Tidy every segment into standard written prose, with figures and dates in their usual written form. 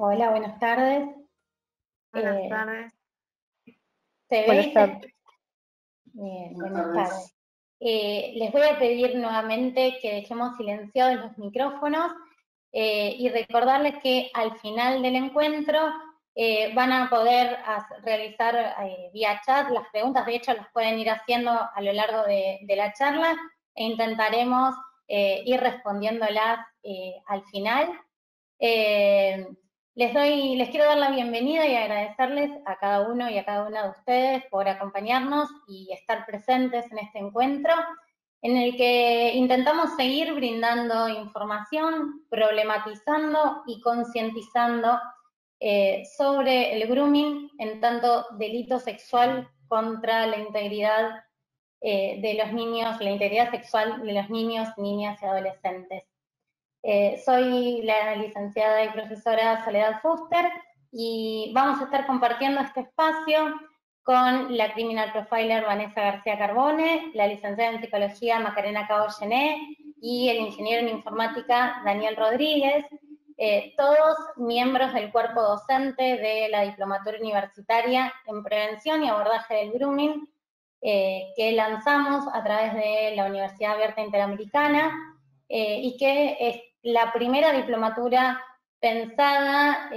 Hola, buenas tardes. Buenas Eh, tardes. ¿Se ve Buenas y se... tardes. Bien, buenas tardes. Les voy a pedir nuevamente que dejemos silenciados los micrófonos y recordarles que al final del encuentro van a poder realizar vía chat las preguntas. De hecho, las pueden ir haciendo a lo largo de la charla e intentaremos ir respondiéndolas al final. Les quiero dar la bienvenida y agradecerles a cada uno y a cada una de ustedes por acompañarnos y estar presentes en este encuentro, en el que intentamos seguir brindando información, problematizando y concientizando sobre el grooming en tanto delito sexual contra la integridad de los niños, la integridad sexual de los niños, niñas y adolescentes. Soy la licenciada y profesora Soledad Fuster y vamos a estar compartiendo este espacio con la criminal profiler Vanessa García Carbone, la licenciada en psicología Macarena Cabo-Gené y el ingeniero en informática Daniel Rodríguez, todos miembros del cuerpo docente de la diplomatura universitaria en prevención y abordaje del grooming, que lanzamos a través de la Universidad Abierta Interamericana y que es la primera diplomatura pensada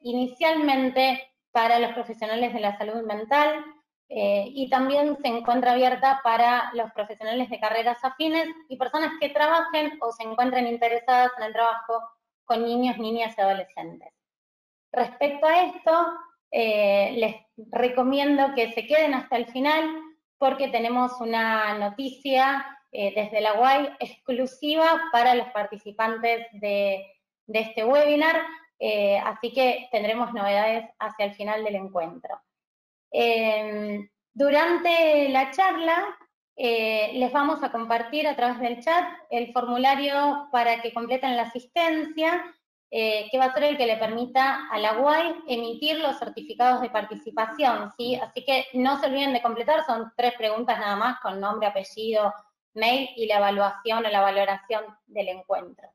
inicialmente para los profesionales de la salud mental y también se encuentra abierta para los profesionales de carreras afines y personas que trabajen o se encuentren interesadas en el trabajo con niños, niñas y adolescentes. Respecto a esto, les recomiendo que se queden hasta el final porque tenemos una noticia desde la UAI exclusiva para los participantes de este webinar, así que tendremos novedades hacia el final del encuentro. Durante la charla les vamos a compartir a través del chat el formulario para que completen la asistencia, que va a ser el que le permita a la UAI emitir los certificados de participación, ¿sí? Así que no se olviden de completar, son 3 preguntas nada más con nombre, apellido, mail y la evaluación o la valoración del encuentro.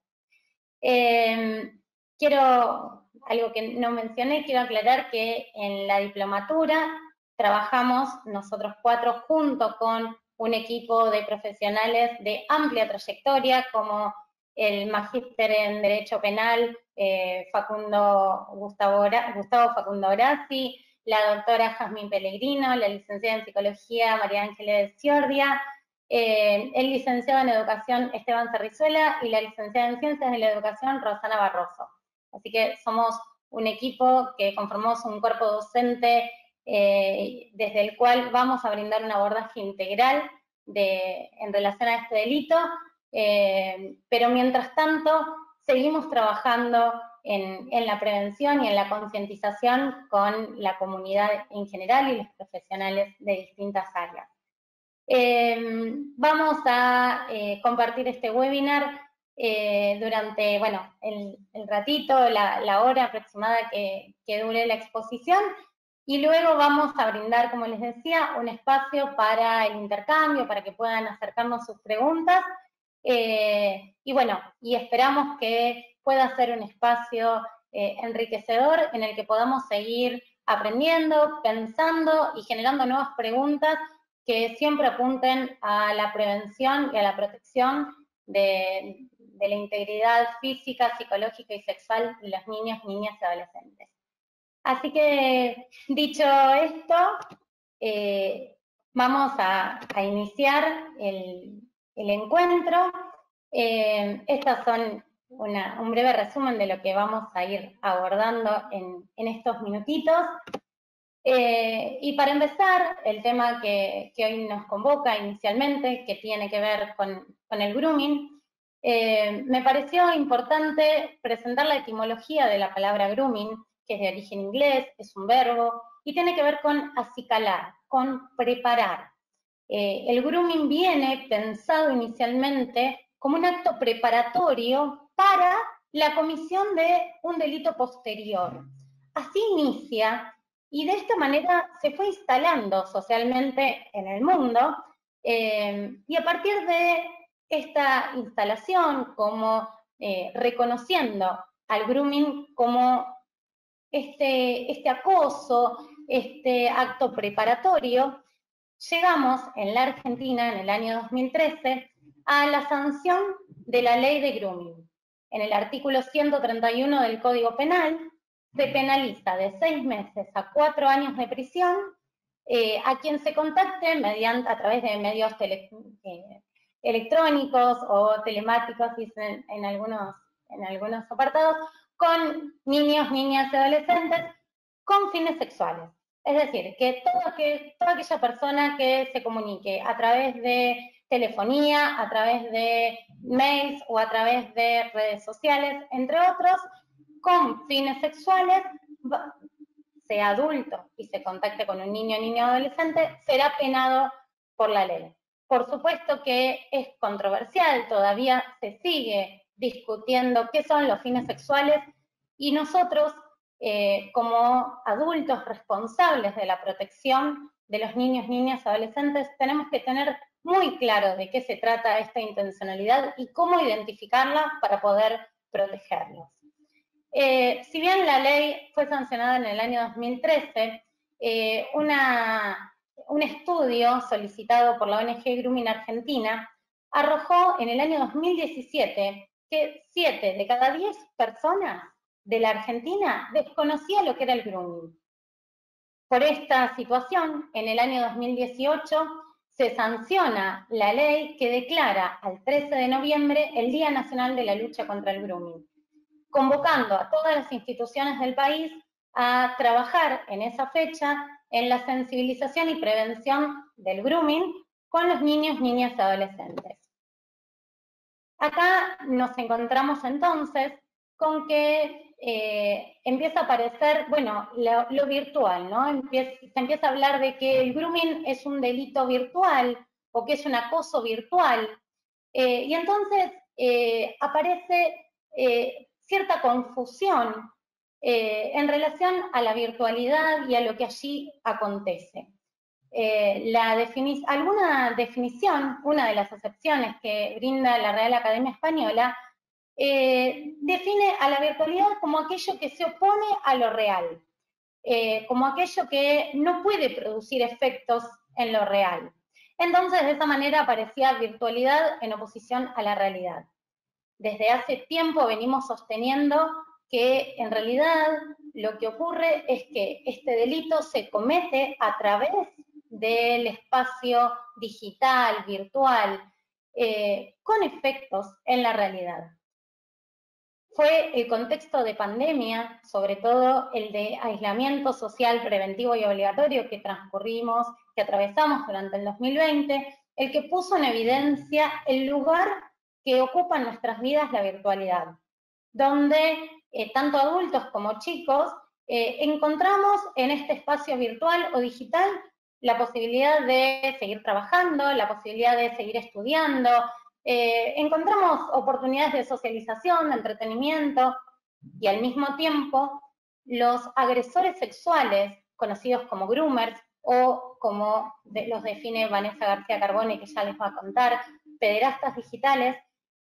Algo que no mencioné, quiero aclarar que en la diplomatura trabajamos nosotros 4 junto con un equipo de profesionales de amplia trayectoria, como el magíster en Derecho Penal Gustavo Facundo Horaci, la doctora Jazmín Pellegrino, la licenciada en Psicología María Ángeles Ciordia, el licenciado en Educación Esteban Cerrizuela y la licenciada en Ciencias de la Educación Rosana Barroso. Así que somos un equipo que conformamos un cuerpo docente desde el cual vamos a brindar un abordaje integral en relación a este delito, pero mientras tanto seguimos trabajando en la prevención y en la concientización con la comunidad en general y los profesionales de distintas áreas. Vamos a compartir este webinar durante, bueno, el ratito, la hora aproximada que dure la exposición, y luego vamos a brindar, como les decía, un espacio para el intercambio, para que puedan acercarnos sus preguntas, y bueno, y esperamos que pueda ser un espacio enriquecedor en el que podamos seguir aprendiendo, pensando y generando nuevas preguntas que siempre apunten a la prevención y a la protección de la integridad física, psicológica y sexual de los niños, niñas y adolescentes. Así que, dicho esto, vamos a iniciar el encuentro. Estas son un breve resumen de lo que vamos a ir abordando en estos minutitos. Y para empezar, el tema que hoy nos convoca inicialmente, que tiene que ver con el grooming, me pareció importante presentar la etimología de la palabra grooming, que es de origen inglés, es un verbo, y tiene que ver con acicalar, con preparar. El grooming viene pensado inicialmente como un acto preparatorio para la comisión de un delito posterior. Así inicia, y de esta manera se fue instalando socialmente en el mundo, y a partir de esta instalación, como reconociendo al grooming como este acoso, este acto preparatorio, llegamos en la Argentina, en el año 2013, a la sanción de la ley de grooming. En el artículo 131 del Código Penal se penaliza de 6 meses a 4 años de prisión a quien se contacte a través de medios electrónicos o telemáticos, dicen en algunos apartados, con niños, niñas y adolescentes con fines sexuales. Es decir, que toda aquella persona que se comunique a través de telefonía, a través de mails o a través de redes sociales, entre otros, con fines sexuales, sea adulto y se contacte con un niño, niña o adolescente, será penado por la ley. Por supuesto que es controversial, todavía se sigue discutiendo qué son los fines sexuales y nosotros, como adultos responsables de la protección de los niños, niñas, adolescentes, tenemos que tener muy claro de qué se trata esta intencionalidad y cómo identificarla para poder protegerlos. Si bien la ley fue sancionada en el año 2013, un estudio solicitado por la ONG Grooming Argentina arrojó en el año 2017 que 7 de cada 10 personas de la Argentina desconocía lo que era el grooming. Por esta situación, en el año 2018 se sanciona la ley que declara al 13 de noviembre el Día Nacional de la Lucha contra el Grooming, convocando a todas las instituciones del país a trabajar en esa fecha en la sensibilización y prevención del grooming con los niños, niñas y adolescentes. Acá nos encontramos entonces con que empieza a aparecer, bueno, lo virtual, ¿no? Se empieza a hablar de que el grooming es un delito virtual o que es un acoso virtual. Y entonces aparece cierta confusión en relación a la virtualidad y a lo que allí acontece. Alguna definición, una de las acepciones que brinda la Real Academia Española, define a la virtualidad como aquello que se opone a lo real, como aquello que no puede producir efectos en lo real. Entonces, de esa manera aparecía virtualidad en oposición a la realidad. Desde hace tiempo venimos sosteniendo que en realidad lo que ocurre es que este delito se comete a través del espacio digital, virtual, con efectos en la realidad. Fue el contexto de pandemia, sobre todo el de aislamiento social preventivo y obligatorio que atravesamos durante el 2020, el que puso en evidencia el lugar que ocupa en nuestras vidas la virtualidad, donde tanto adultos como chicos encontramos en este espacio virtual o digital la posibilidad de seguir trabajando, la posibilidad de seguir estudiando, encontramos oportunidades de socialización, de entretenimiento, y al mismo tiempo los agresores sexuales, conocidos como groomers, o como los define Vanessa García Carbone, que ya les va a contar, pederastas digitales,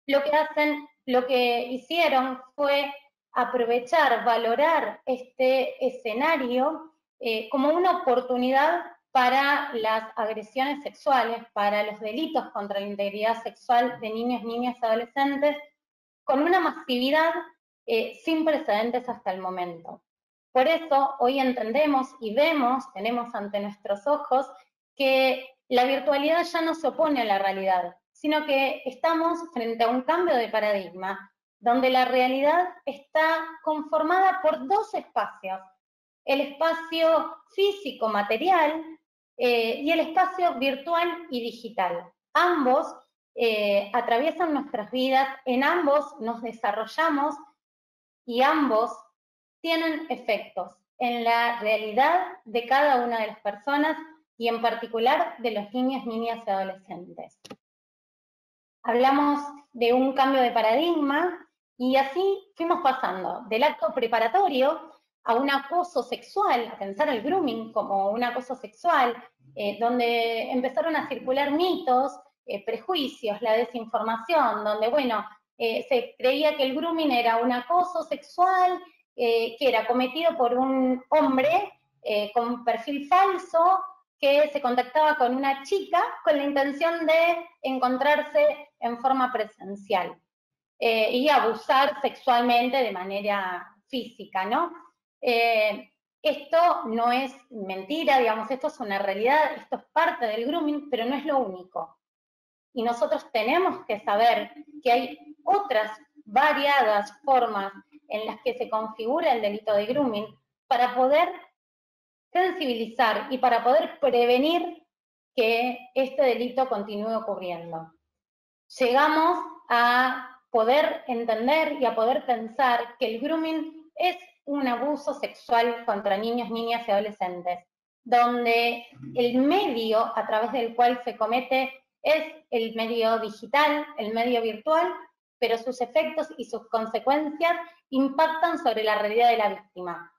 lo que hicieron fue aprovechar, valorar este escenario como una oportunidad para las agresiones sexuales, para los delitos contra la integridad sexual de niños, niñas y adolescentes, con una masividad sin precedentes hasta el momento. Por eso hoy entendemos y tenemos ante nuestros ojos que la virtualidad ya no se opone a la realidad, sino que estamos frente a un cambio de paradigma, donde la realidad está conformada por dos espacios: el espacio físico, material, y el espacio virtual y digital. Ambos atraviesan nuestras vidas, en ambos nos desarrollamos y ambos tienen efectos en la realidad de cada una de las personas y en particular de los niños, niñas y adolescentes. Hablamos de un cambio de paradigma y así fuimos pasando del acto preparatorio a un acoso sexual, a pensar el grooming como un acoso sexual, donde empezaron a circular mitos, prejuicios, la desinformación, donde, bueno, se creía que el grooming era un acoso sexual que era cometido por un hombre con perfil falso que se contactaba con una chica con la intención de encontrarse en forma presencial y abusar sexualmente de manera física, ¿no? Esto no es mentira, digamos, esto es una realidad, esto es parte del grooming, pero no es lo único. Y nosotros tenemos que saber que hay otras variadas formas en las que se configura el delito de grooming para poder sensibilizar y para poder prevenir que este delito continúe ocurriendo. Llegamos a poder entender y a poder pensar que el grooming es un abuso sexual contra niños, niñas y adolescentes, donde el medio a través del cual se comete es el medio digital, el medio virtual, pero sus efectos y sus consecuencias impactan sobre la realidad de la víctima.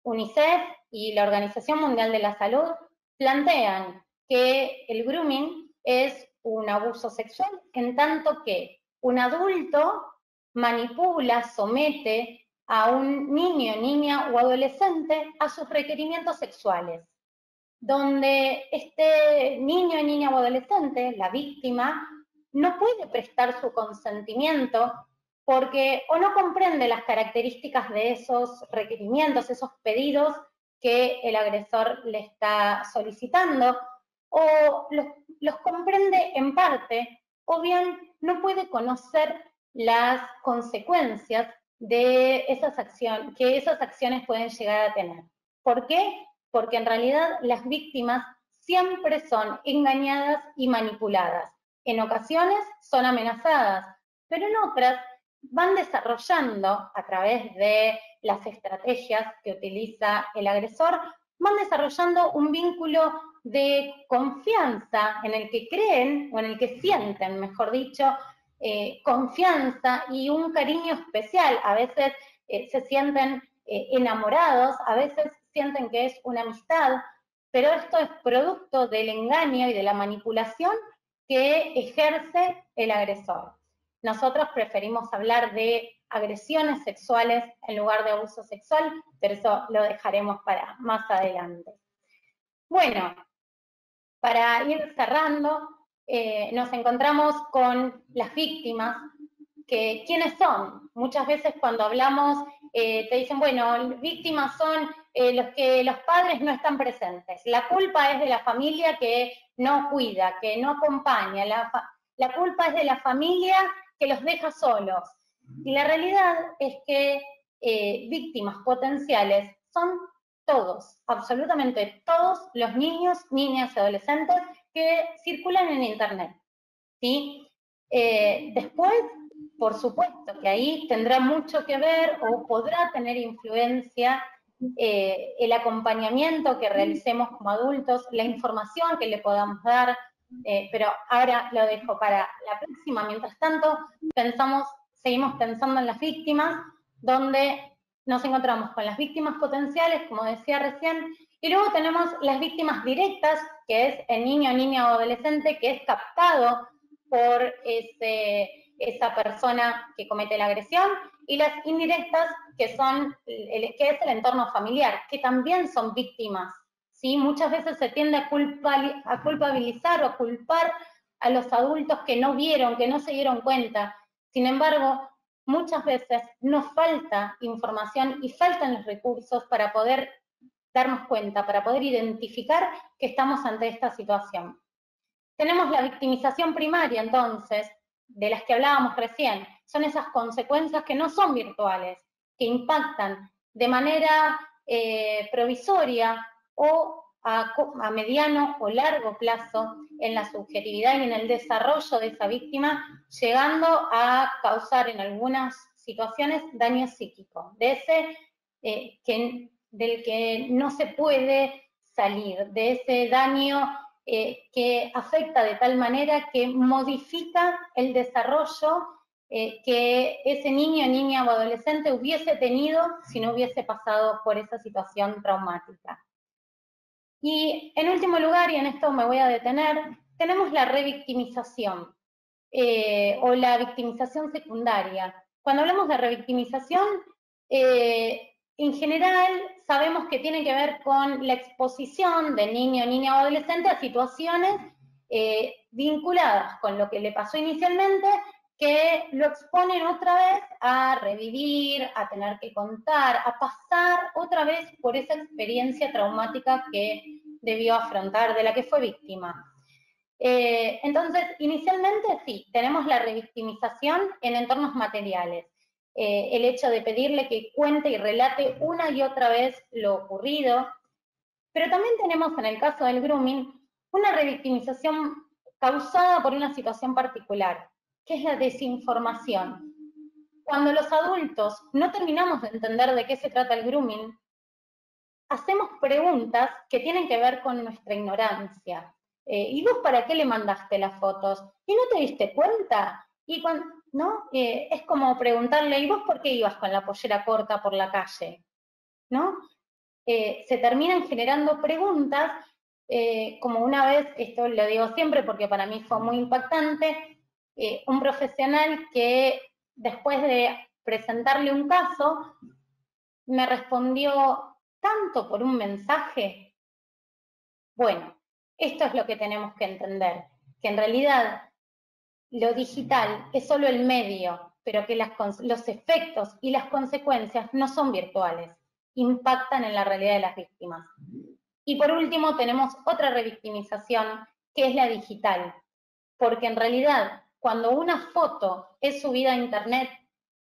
UNICEF y la Organización Mundial de la Salud plantean que el grooming es un abuso sexual en tanto que un adulto manipula, somete a un niño, niña o adolescente a sus requerimientos sexuales, donde este niño, niña o adolescente, la víctima, no puede prestar su consentimiento porque o no comprende las características de esos requerimientos, esos pedidos que el agresor le está solicitando, o los comprende en parte, o bien no puede conocer las consecuencias de esas acciones, que esas acciones pueden llegar a tener. ¿Por qué? Porque en realidad las víctimas siempre son engañadas y manipuladas. En ocasiones son amenazadas, pero en otras van desarrollando a través de las estrategias que utiliza el agresor, van desarrollando un vínculo de confianza en el que creen, o en el que sienten, mejor dicho, confianza y un cariño especial. A veces se sienten enamorados, a veces sienten que es una amistad, pero esto es producto del engaño y de la manipulación que ejerce el agresor. Nosotros preferimos hablar de agresiones sexuales en lugar de abuso sexual, pero eso lo dejaremos para más adelante. Bueno, para ir cerrando, nos encontramos con las víctimas, que ¿quiénes son? Muchas veces cuando hablamos te dicen, bueno, víctimas son los que los padres no están presentes. La culpa es de la familia que no cuida, que no acompaña. La culpa es de la familia que los deja solos. Y la realidad es que víctimas potenciales son todos, absolutamente todos los niños, niñas y adolescentes que circulan en Internet, ¿sí? Después, por supuesto que ahí tendrá mucho que ver o podrá tener influencia el acompañamiento que realicemos como adultos, la información que le podamos dar, pero ahora lo dejo para la próxima. Mientras tanto, seguimos pensando en las víctimas, donde nos encontramos con las víctimas potenciales, como decía recién, y luego tenemos las víctimas directas, que es el niño, niña o adolescente que es captado por esa persona que comete la agresión, y las indirectas, que es el entorno familiar, que también son víctimas, ¿sí? Muchas veces se tiende a culpabilizar o a culpar a los adultos que no vieron, que no se dieron cuenta. Sin embargo, muchas veces nos falta información y faltan los recursos para poder darnos cuenta, para poder identificar que estamos ante esta situación. Tenemos la victimización primaria, entonces, de las que hablábamos recién. Son esas consecuencias que no son virtuales, que impactan de manera provisoria o a mediano o largo plazo en la subjetividad y en el desarrollo de esa víctima, llegando a causar en algunas situaciones daño psíquico, de ese del que no se puede salir, de ese daño que afecta de tal manera que modifica el desarrollo que ese niño, niña o adolescente hubiese tenido si no hubiese pasado por esa situación traumática. Y en último lugar, y en esto me voy a detener, tenemos la revictimización o la victimización secundaria. Cuando hablamos de revictimización, En general, sabemos que tiene que ver con la exposición del niño, niña o adolescente a situaciones vinculadas con lo que le pasó inicialmente, que lo exponen otra vez a revivir, a tener que contar, a pasar otra vez por esa experiencia traumática que debió afrontar, de la que fue víctima. Entonces, inicialmente sí, tenemos la revictimización en entornos materiales. El hecho de pedirle que cuente y relate una y otra vez lo ocurrido, pero también tenemos en el caso del grooming una revictimización causada por una situación particular, que es la desinformación. Cuando los adultos no terminamos de entender de qué se trata el grooming, hacemos preguntas que tienen que ver con nuestra ignorancia. ¿Y vos para qué le mandaste las fotos? ¿Y no te diste cuenta? Y cuando, ¿no? Es como preguntarle, ¿y vos por qué ibas con la pollera corta por la calle? ¿No? Se terminan generando preguntas, como una vez, esto lo digo siempre porque para mí fue muy impactante, un profesional que después de presentarle un caso, me respondió tanto por un mensaje. Bueno, esto es lo que tenemos que entender, que en realidad lo digital es solo el medio, pero que los efectos y las consecuencias no son virtuales, impactan en la realidad de las víctimas. Y por último tenemos otra revictimización, que es la digital, porque en realidad cuando una foto es subida a internet,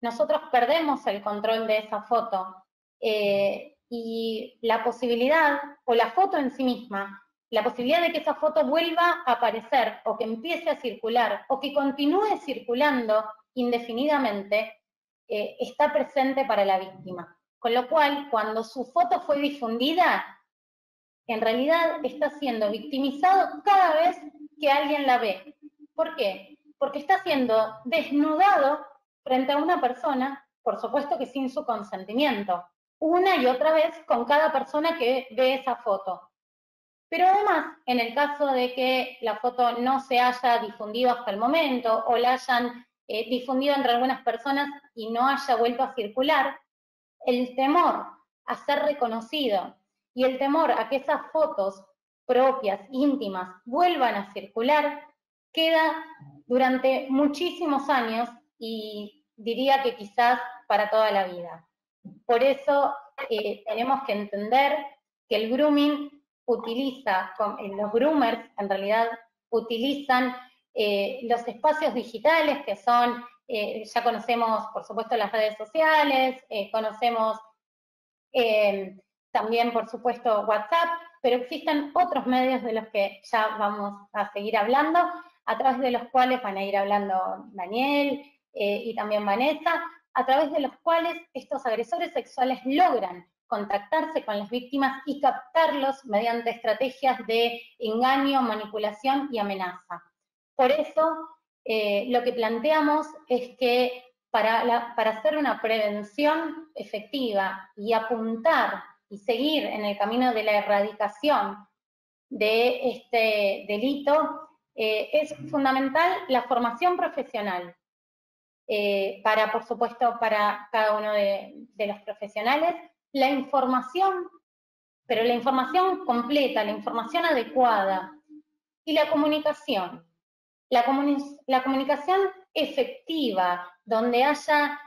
nosotros perdemos el control de esa foto, y la posibilidad, o la foto en sí misma, la posibilidad de que esa foto vuelva a aparecer, o que empiece a circular, o que continúe circulando indefinidamente, está presente para la víctima. Con lo cual, cuando su foto fue difundida, en realidad está siendo victimizado cada vez que alguien la ve. ¿Por qué? Porque está siendo desnudado frente a una persona, por supuesto que sin su consentimiento, una y otra vez con cada persona que ve esa foto. Pero además, en el caso de que la foto no se haya difundido hasta el momento o la hayan difundido entre algunas personas y no haya vuelto a circular, el temor a ser reconocido y el temor a que esas fotos propias, íntimas, vuelvan a circular, queda durante muchísimos años y diría que quizás para toda la vida. Por eso tenemos que entender que el grooming utiliza, los groomers en realidad utilizan los espacios digitales que son, ya conocemos por supuesto las redes sociales, conocemos también por supuesto WhatsApp, pero existen otros medios de los que ya vamos a seguir hablando, a través de los cuales van a ir hablando Daniel y también Vanessa, a través de los cuales estos agresores sexuales logran contactarse con las víctimas y captarlos mediante estrategias de engaño, manipulación y amenaza. Por eso, lo que planteamos es que para hacer una prevención efectiva y apuntar y seguir en el camino de la erradicación de este delito, es fundamental la formación profesional. Por supuesto, para cada uno de los profesionales, la información, pero la información completa, la información adecuada, y la comunicación. La comunicación efectiva, donde haya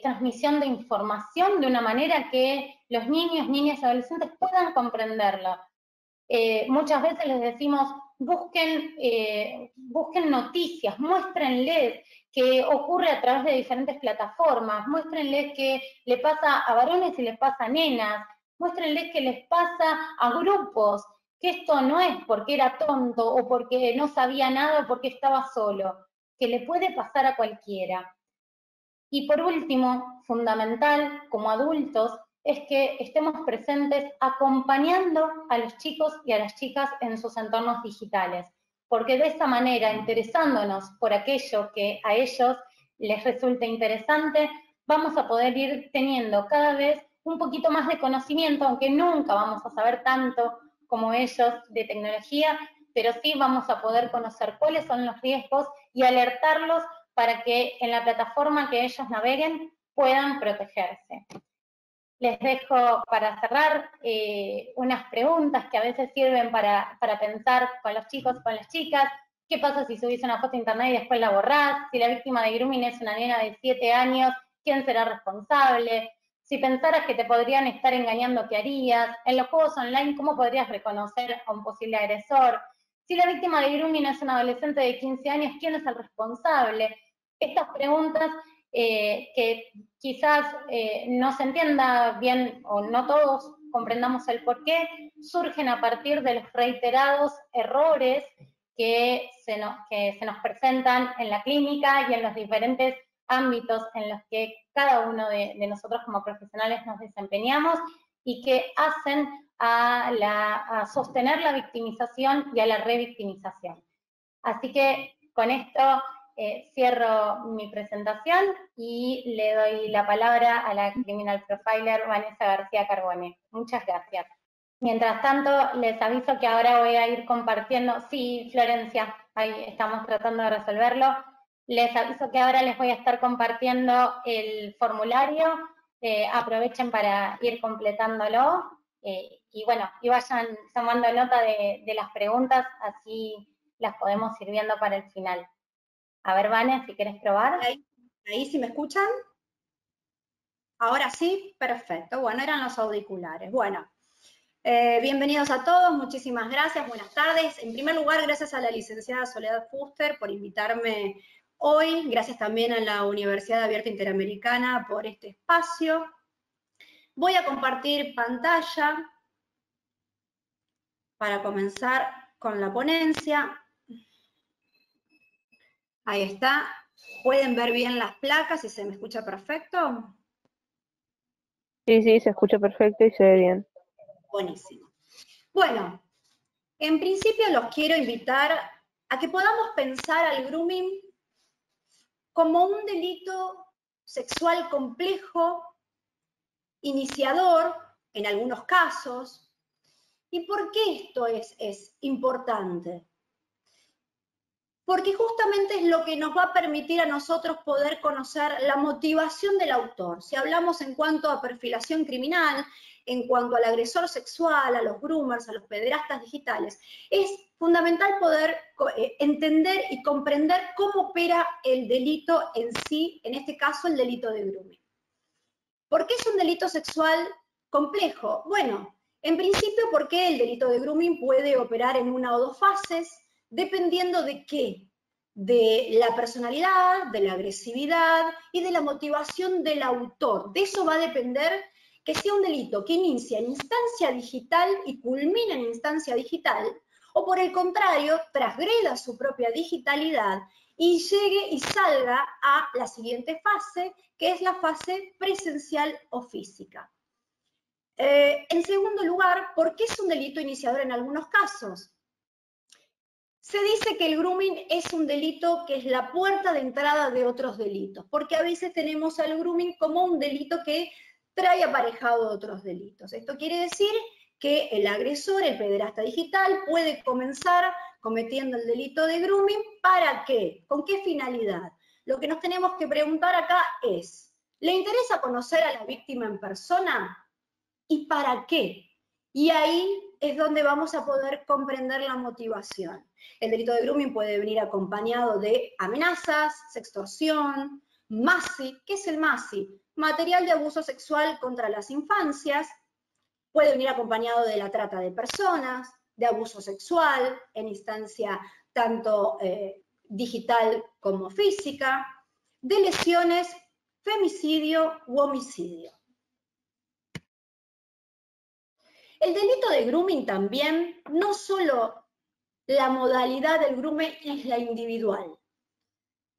transmisión de información de una manera que los niños, niñas y adolescentes puedan comprenderla. Muchas veces les decimos, busquen noticias, muéstrenles qué ocurre a través de diferentes plataformas, muéstrenles qué le pasa a varones y les pasa a nenas, muéstrenles qué les pasa a grupos, que esto no es porque era tonto o porque no sabía nada o porque estaba solo, que le puede pasar a cualquiera. Y por último, fundamental, como adultos, es que estemos presentes acompañando a los chicos y a las chicas en sus entornos digitales, porque de esa manera, interesándonos por aquello que a ellos les resulte interesante, vamos a poder ir teniendo cada vez un poquito más de conocimiento, aunque nunca vamos a saber tanto como ellos de tecnología, pero sí vamos a poder conocer cuáles son los riesgos y alertarlos para que en la plataforma que ellos naveguen puedan protegerse. les dejo para cerrar unas preguntas que a veces sirven para pensar con los chicos, con las chicas. ¿Qué pasa si subís una foto a internet y después la borrás? Si la víctima de grooming es una nena de 7 años, ¿quién será responsable? Si pensaras que te podrían estar engañando, ¿qué harías? En los juegos online, ¿cómo podrías reconocer a un posible agresor? Si la víctima de grooming es una adolescente de 15 años, ¿quién es el responsable? Estas preguntas que quizás no se entienda bien o no todos comprendamos el por qué, surgen a partir de los reiterados errores que se nos presentan en la clínica y en los diferentes ámbitos en los que cada uno de nosotros como profesionales nos desempeñamos y que hacen a sostener la victimización y a la revictimización. Así que con esto cierro mi presentación y le doy la palabra a la criminal profiler Vanessa García Carbone. Muchas gracias. Mientras tanto, les aviso que ahora voy a ir compartiendo, sí, Florencia, ahí estamos tratando de resolverlo. Les aviso que ahora les voy a estar compartiendo el formulario, aprovechen para ir completándolo y bueno, y vayan tomando nota de las preguntas, así las podemos ir viendo para el final. A ver, Vane, si quieres probar. Ahí sí me escuchan. Ahora sí, perfecto. Bueno, eran los auriculares. Bueno, bienvenidos a todos, muchísimas gracias, buenas tardes. En primer lugar, gracias a la licenciada Soledad Fuster por invitarme hoy. Gracias también a la Universidad Abierta Interamericana por este espacio. Voy a compartir pantalla para comenzar con la ponencia. Ahí está. ¿Pueden ver bien las placas y se me escucha perfecto? Sí, sí, se escucha perfecto y se ve bien. Buenísimo. Bueno, en principio los quiero invitar a que podamos pensar al grooming como un delito sexual complejo, iniciador, en algunos casos. ¿Y por qué esto es importante? Porque justamente es lo que nos va a permitir a nosotros poder conocer la motivación del autor. Si hablamos en cuanto a perfilación criminal, en cuanto al agresor sexual, a los groomers, a los pederastas digitales, es fundamental poder entender y comprender cómo opera el delito en sí, en este caso el delito de grooming. ¿Por qué es un delito sexual complejo? Bueno, en principio porque el delito de grooming puede operar en una o dos fases, dependiendo de qué, de la personalidad, de la agresividad y de la motivación del autor. De eso va a depender que sea un delito que inicia en instancia digital y culmina en instancia digital, o por el contrario, transgreda su propia digitalidad y llegue y salga a la siguiente fase, que es la fase presencial o física. En segundo lugar, ¿por qué es un delito iniciador en algunos casos? Se dice que el grooming es un delito que es la puerta de entrada de otros delitos, porque a veces tenemos al grooming como un delito que trae aparejado otros delitos. Esto quiere decir que el agresor, el pederasta digital, puede comenzar cometiendo el delito de grooming. ¿Para qué? ¿Con qué finalidad? Lo que nos tenemos que preguntar acá es, ¿le interesa conocer a la víctima en persona? ¿Y para qué? Y ahí es donde vamos a poder comprender la motivación. El delito de grooming puede venir acompañado de amenazas, sextorsión, MASI. ¿Qué es el MASI? Material de abuso sexual contra las infancias. Puede venir acompañado de la trata de personas, de abuso sexual en instancia tanto digital como física, de lesiones, femicidio u homicidio. El delito de grooming también, no solo la modalidad del grooming es la individual.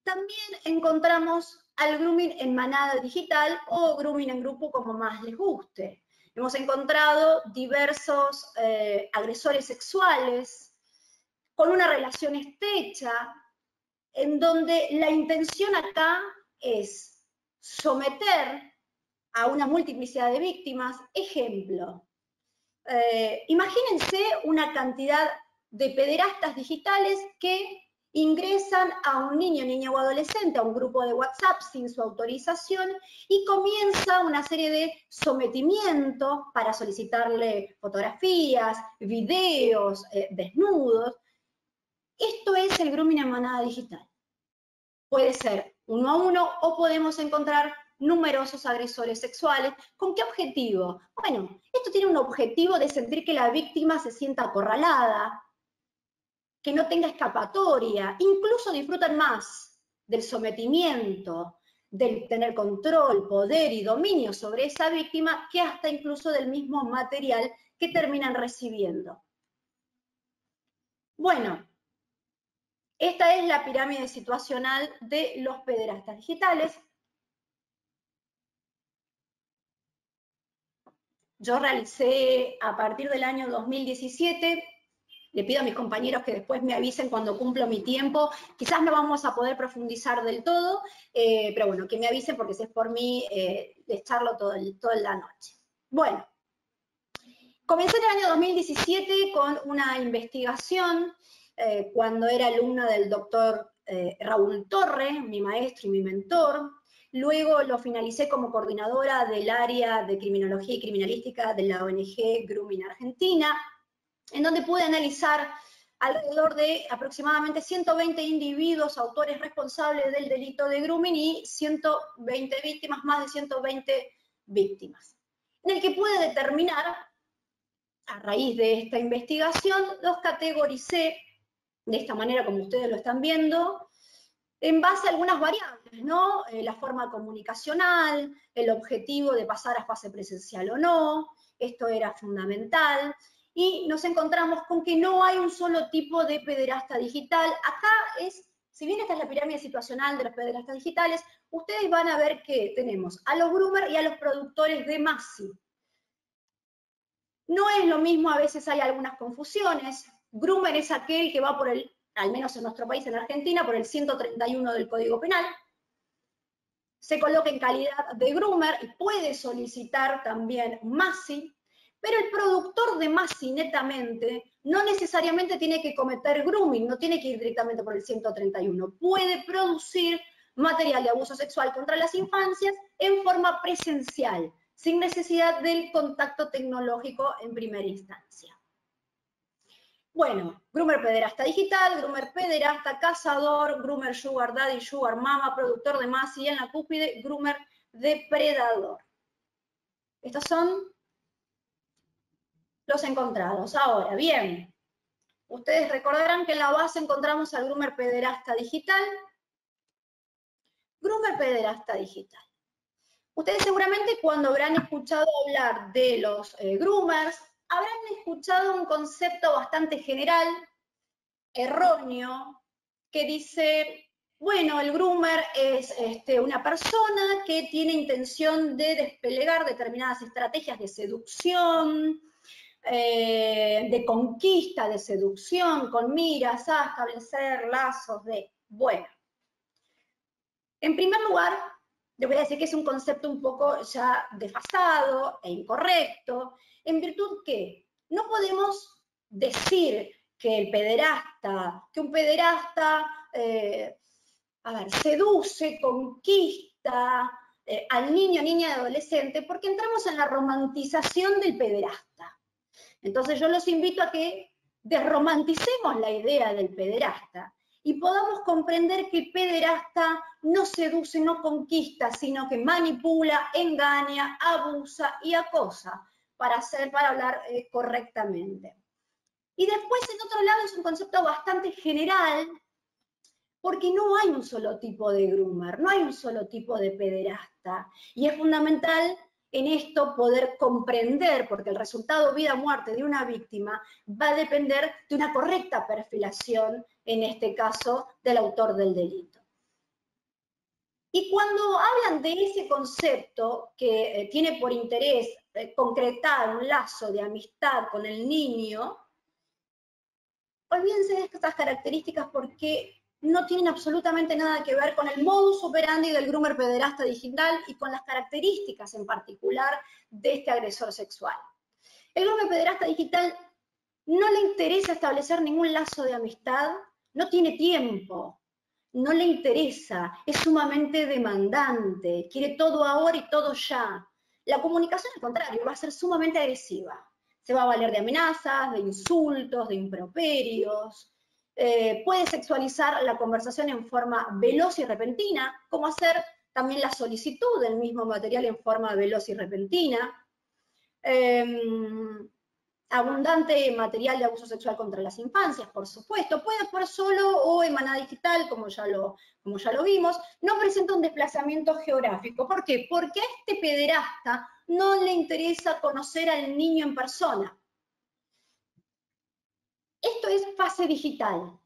También encontramos al grooming en manada digital o grooming en grupo, como más les guste. Hemos encontrado diversos agresores sexuales con una relación estrecha, en donde la intención acá es someter a una multiplicidad de víctimas. Ejemplo, imagínense una cantidad de pederastas digitales que ingresan a un niño, niña o adolescente a un grupo de WhatsApp sin su autorización y comienza una serie de sometimientos para solicitarle fotografías, videos, desnudos. Esto es el grooming en manada digital. Puede ser 1 a 1 o podemos encontrar numerosos agresores sexuales. ¿Con qué objetivo? Bueno, esto tiene un objetivo de sentir que la víctima se sienta acorralada, que no tenga escapatoria, incluso disfrutan más del sometimiento, del tener control, poder y dominio sobre esa víctima, que hasta incluso del mismo material que terminan recibiendo. Bueno, esta es la pirámide situacional de los pederastas digitales. Yo realicé a partir del año 2017, le pido a mis compañeros que después me avisen cuando cumplo mi tiempo, quizás no vamos a poder profundizar del todo, pero bueno, que me avisen porque si es por mí, les charlo toda la noche. Bueno, comencé en el año 2017 con una investigación, cuando era alumna del doctor Raúl Torre, mi maestro y mi mentor. Luego lo finalicé como coordinadora del área de criminología y criminalística de la ONG Grooming Argentina, en donde pude analizar alrededor de aproximadamente 120 individuos, autores responsables del delito de grooming y 120 víctimas, más de 120 víctimas, en el que pude determinar, a raíz de esta investigación, los categoricé de esta manera como ustedes lo están viendo, en base a algunas variables, ¿no? La forma comunicacional, el objetivo de pasar a fase presencial o no, esto era fundamental, y nos encontramos con que no hay un solo tipo de pederasta digital. Acá es, si bien esta es la pirámide situacional de los pederastas digitales, ustedes van a ver que tenemos a los groomers y a los productores de Masi. No es lo mismo, a veces hay algunas confusiones. Groomer es aquel que va por el, al menos en nuestro país, en Argentina, por el 131 del Código Penal. Se coloca en calidad de groomer y puede solicitar también Masi, pero el productor de Masi netamente no necesariamente tiene que cometer grooming, no tiene que ir directamente por el 131. Puede producir material de abuso sexual contra las infancias en forma presencial, sin necesidad del contacto tecnológico en primera instancia. Bueno, groomer pederasta digital, groomer pederasta cazador, groomer sugar daddy, sugar mama, productor de Masi y en la cúspide, groomer depredador. Estos son los encontrados. Ahora, bien, ustedes recordarán que en la base encontramos al groomer pederasta digital. Groomer pederasta digital. Ustedes seguramente cuando habrán escuchado hablar de los groomers, habrán escuchado un concepto bastante general, erróneo, que dice, bueno, el groomer es una persona que tiene intención de desplegar determinadas estrategias de seducción, de conquista, de seducción, con miras a establecer lazos de, bueno. En primer lugar, les voy a decir que es un concepto un poco ya desfasado e incorrecto, en virtud que no podemos decir que un pederasta, seduce, conquista al niño, niña y adolescente, porque entramos en la romantización del pederasta. Entonces yo los invito a que desromanticemos la idea del pederasta y podamos comprender que el pederasta no seduce, no conquista, sino que manipula, engaña, abusa y acosa para hablar correctamente. Y después, en otro lado, es un concepto bastante general, porque no hay un solo tipo de groomer, no hay un solo tipo de pederasta. Y es fundamental en esto poder comprender, porque el resultado vida o muerte de una víctima va a depender de una correcta perfilación, en este caso, del autor del delito. Y cuando hablan de ese concepto que tiene por interés concretar un lazo de amistad con el niño, olvídense de estas características porque no tienen absolutamente nada que ver con el modus operandi del groomer pederasta digital y con las características en particular de este agresor sexual. El groomer pederasta digital no le interesa establecer ningún lazo de amistad, no tiene tiempo, no le interesa, es sumamente demandante, quiere todo ahora y todo ya. La comunicación, al contrario, va a ser sumamente agresiva. Se va a valer de amenazas, de insultos, de improperios. Puede sexualizar la conversación en forma veloz y repentina, como hacer también la solicitud del mismo material en forma veloz y repentina. Abundante material de abuso sexual contra las infancias, por supuesto. Puede ser solo o en manada digital, como ya lo vimos. No presenta un desplazamiento geográfico. ¿Por qué? Porque a este pederasta no le interesa conocer al niño en persona. Esto es fase digital.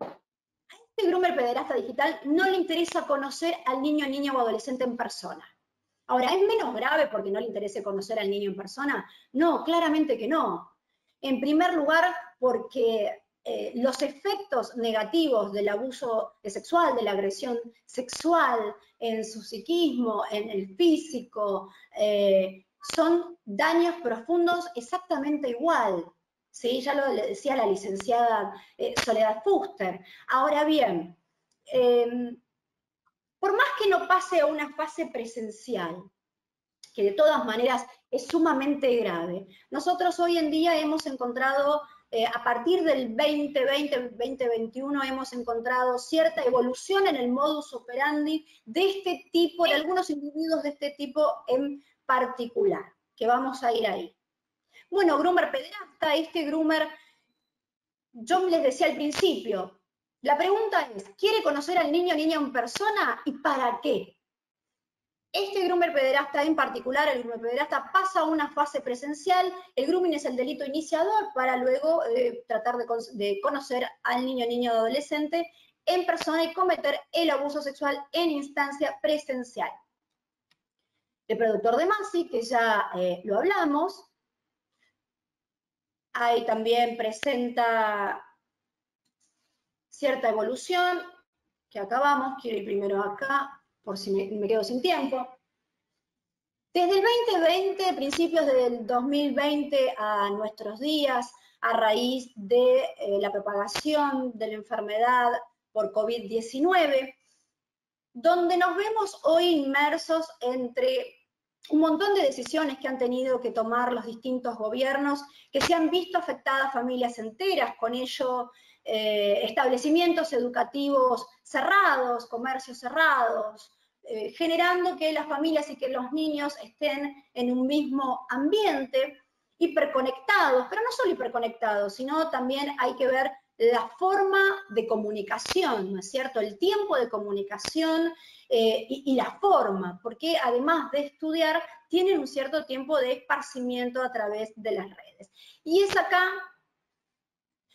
A este groomer pederasta digital no le interesa conocer al niño, niña o adolescente en persona. Ahora, ¿es menos grave porque no le interese conocer al niño en persona? No, claramente que no. En primer lugar, porque los efectos negativos del abuso sexual, de la agresión sexual en su psiquismo, en el físico, son daños profundos exactamente igual. ¿Sí? Ya lo decía la licenciada Soledad Fuster. Ahora bien, por más que no pase a una fase presencial, que de todas maneras es sumamente grave, nosotros hoy en día hemos encontrado, a partir del 2020-2021, hemos encontrado cierta evolución en el modus operandi de este tipo, de algunos individuos de este tipo en particular, que vamos a ir ahí. Bueno, groomer pederasta, este groomer, yo les decía al principio, la pregunta es, ¿quiere conocer al niño o niña en persona y para qué? Este groomer pederasta en particular, el groomer pederasta, pasa a una fase presencial. El grooming es el delito iniciador para luego tratar de conocer al niño, niña o adolescente en persona y cometer el abuso sexual en instancia presencial. El productor de Masi, que ya lo hablamos, ahí también presenta cierta evolución, que acabamos, quiero ir primero acá, por si me quedo sin tiempo. Desde el 2020, principios del 2020 a nuestros días, a raíz de la propagación de la enfermedad por COVID-19, donde nos vemos hoy inmersos entre un montón de decisiones que han tenido que tomar los distintos gobiernos, que se han visto afectadas familias enteras, con ello establecimientos educativos cerrados, comercios cerrados, generando que las familias y que los niños estén en un mismo ambiente, hiperconectados, pero no solo hiperconectados, sino también hay que ver la forma de comunicación, ¿no es cierto? El tiempo de comunicación y la forma, porque además de estudiar, tienen un cierto tiempo de esparcimiento a través de las redes. Y es acá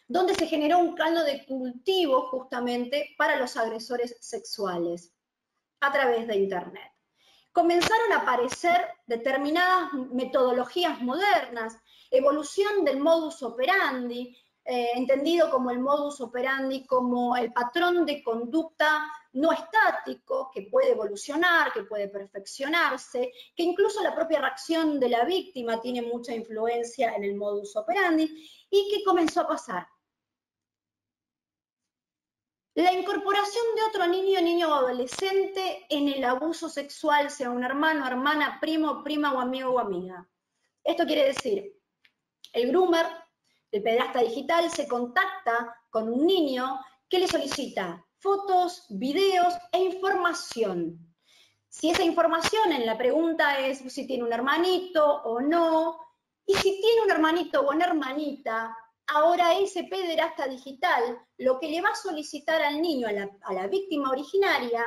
donde se generó un caldo de cultivo justamente para los agresores sexuales a través de Internet. Comenzaron a aparecer determinadas metodologías modernas, evolución del modus operandi, entendido como el modus operandi como el patrón de conducta no estático, que puede evolucionar, que puede perfeccionarse, que incluso la propia reacción de la víctima tiene mucha influencia en el modus operandi. ¿Y qué comenzó a pasar? La incorporación de otro niño, niño o adolescente en el abuso sexual, sea un hermano, hermana, primo, prima o amigo o amiga. Esto quiere decir, el groomer, el pederasta digital, se contacta con un niño que le solicita fotos, videos e información. Si esa información en la pregunta es si tiene un hermanito o no, y si tiene un hermanito o una hermanita, ahora ese pederasta digital lo que le va a solicitar al niño, a la víctima originaria,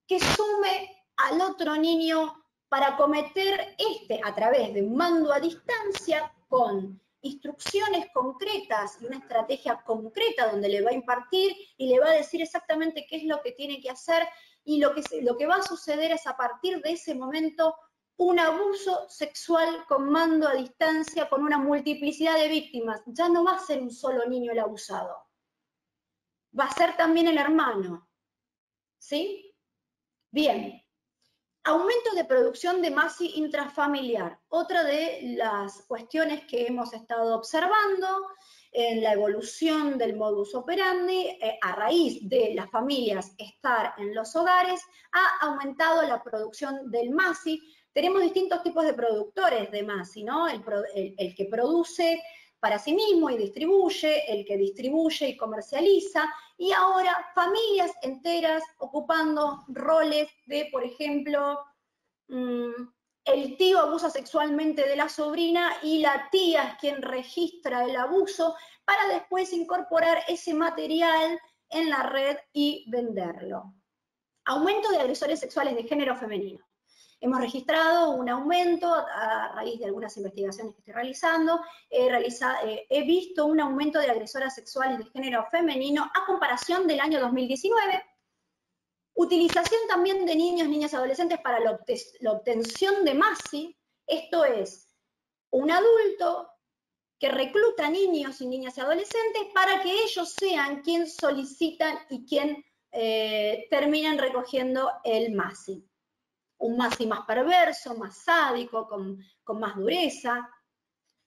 que sume al otro niño para cometer a través de un mando a distancia con instrucciones concretas y una estrategia concreta donde le va a impartir y le va a decir exactamente qué es lo que tiene que hacer, y lo que va a suceder es a partir de ese momento un abuso sexual con mando a distancia, con una multiplicidad de víctimas. Ya no va a ser un solo niño el abusado, va a ser también el hermano, ¿sí? Bien, aumento de producción de Masi intrafamiliar. Otra de las cuestiones que hemos estado observando, en la evolución del modus operandi, a raíz de las familias estar en los hogares, ha aumentado la producción del MASI. Tenemos distintos tipos de productores de MASI, ¿no? El que produce para sí mismo y distribuye, el que distribuye y comercializa, y ahora familias enteras ocupando roles de, por ejemplo, el tío abusa sexualmente de la sobrina y la tía es quien registra el abuso para después incorporar ese material en la red y venderlo. Aumento de agresores sexuales de género femenino. Hemos registrado un aumento a raíz de algunas investigaciones que estoy realizando. He visto un aumento de agresoras sexuales de género femenino a comparación del año 2019. Utilización también de niños, niñas y adolescentes para la obtención de MASI. Esto es, un adulto que recluta niños y niñas y adolescentes para que ellos sean quienes solicitan y quien terminan recogiendo el MASI. Un MASI más perverso, más sádico, con más dureza.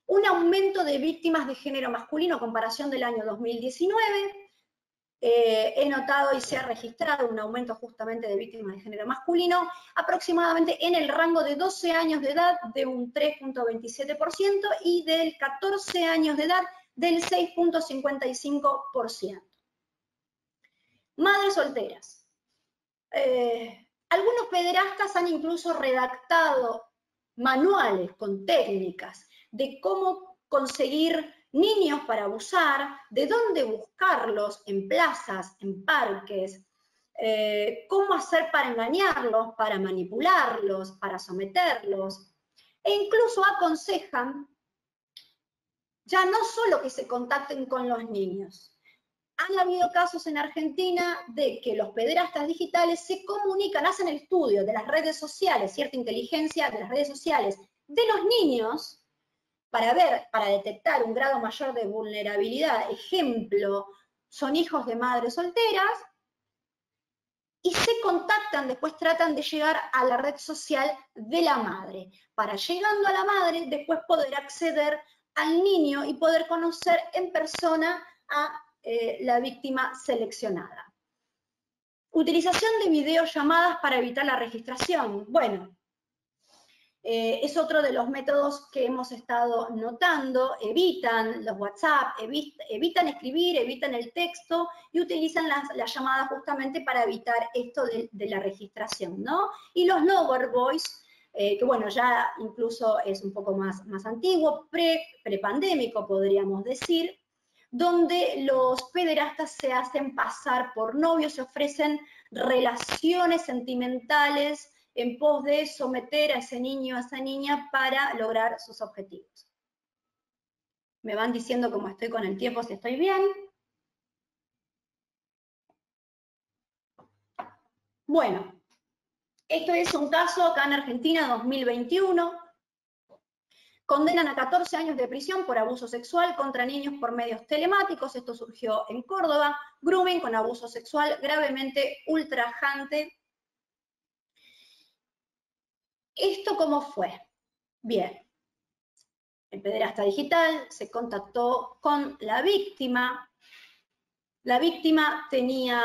Un aumento de víctimas de género masculino a comparación del año 2019. He notado y se ha registrado un aumento justamente de víctimas de género masculino, aproximadamente en el rango de 12 años de edad de un 3.27% y del 14 años de edad del 6.55%. Madres solteras. Algunos pederastas han incluso redactado manuales con técnicas de cómo conseguir niños para abusar, de dónde buscarlos en plazas, en parques, cómo hacer para engañarlos, para manipularlos, para someterlos, e incluso aconsejan ya no solo que se contacten con los niños. Han habido casos en Argentina de que los pederastas digitales se comunican, hacen el estudio de las redes sociales, cierta inteligencia de las redes sociales de los niños, para detectar un grado mayor de vulnerabilidad. Ejemplo, son hijos de madres solteras, y se contactan, después tratan de llegar a la red social de la madre, para llegando a la madre, después poder acceder al niño y poder conocer en persona a la víctima seleccionada. Utilización de videollamadas para evitar la registración. Bueno, es otro de los métodos que hemos estado notando. Evitan los WhatsApp, evitan escribir, evitan el texto y utilizan las llamadas justamente para evitar esto de la registración, ¿no? Y los lover boys, que bueno, ya incluso es un poco más antiguo, prepandémico podríamos decir, donde los pederastas se hacen pasar por novios, se ofrecen relaciones sentimentales en pos de someter a ese niño o a esa niña para lograr sus objetivos. Me van diciendo cómo estoy con el tiempo, si estoy bien. Bueno, esto es un caso acá en Argentina 2021. Condenan a 14 años de prisión por abuso sexual contra niños por medios telemáticos. Esto surgió en Córdoba. Grooming con abuso sexual gravemente ultrajante. ¿Esto cómo fue? Bien. El pederasta digital se contactó con la víctima. La víctima tenía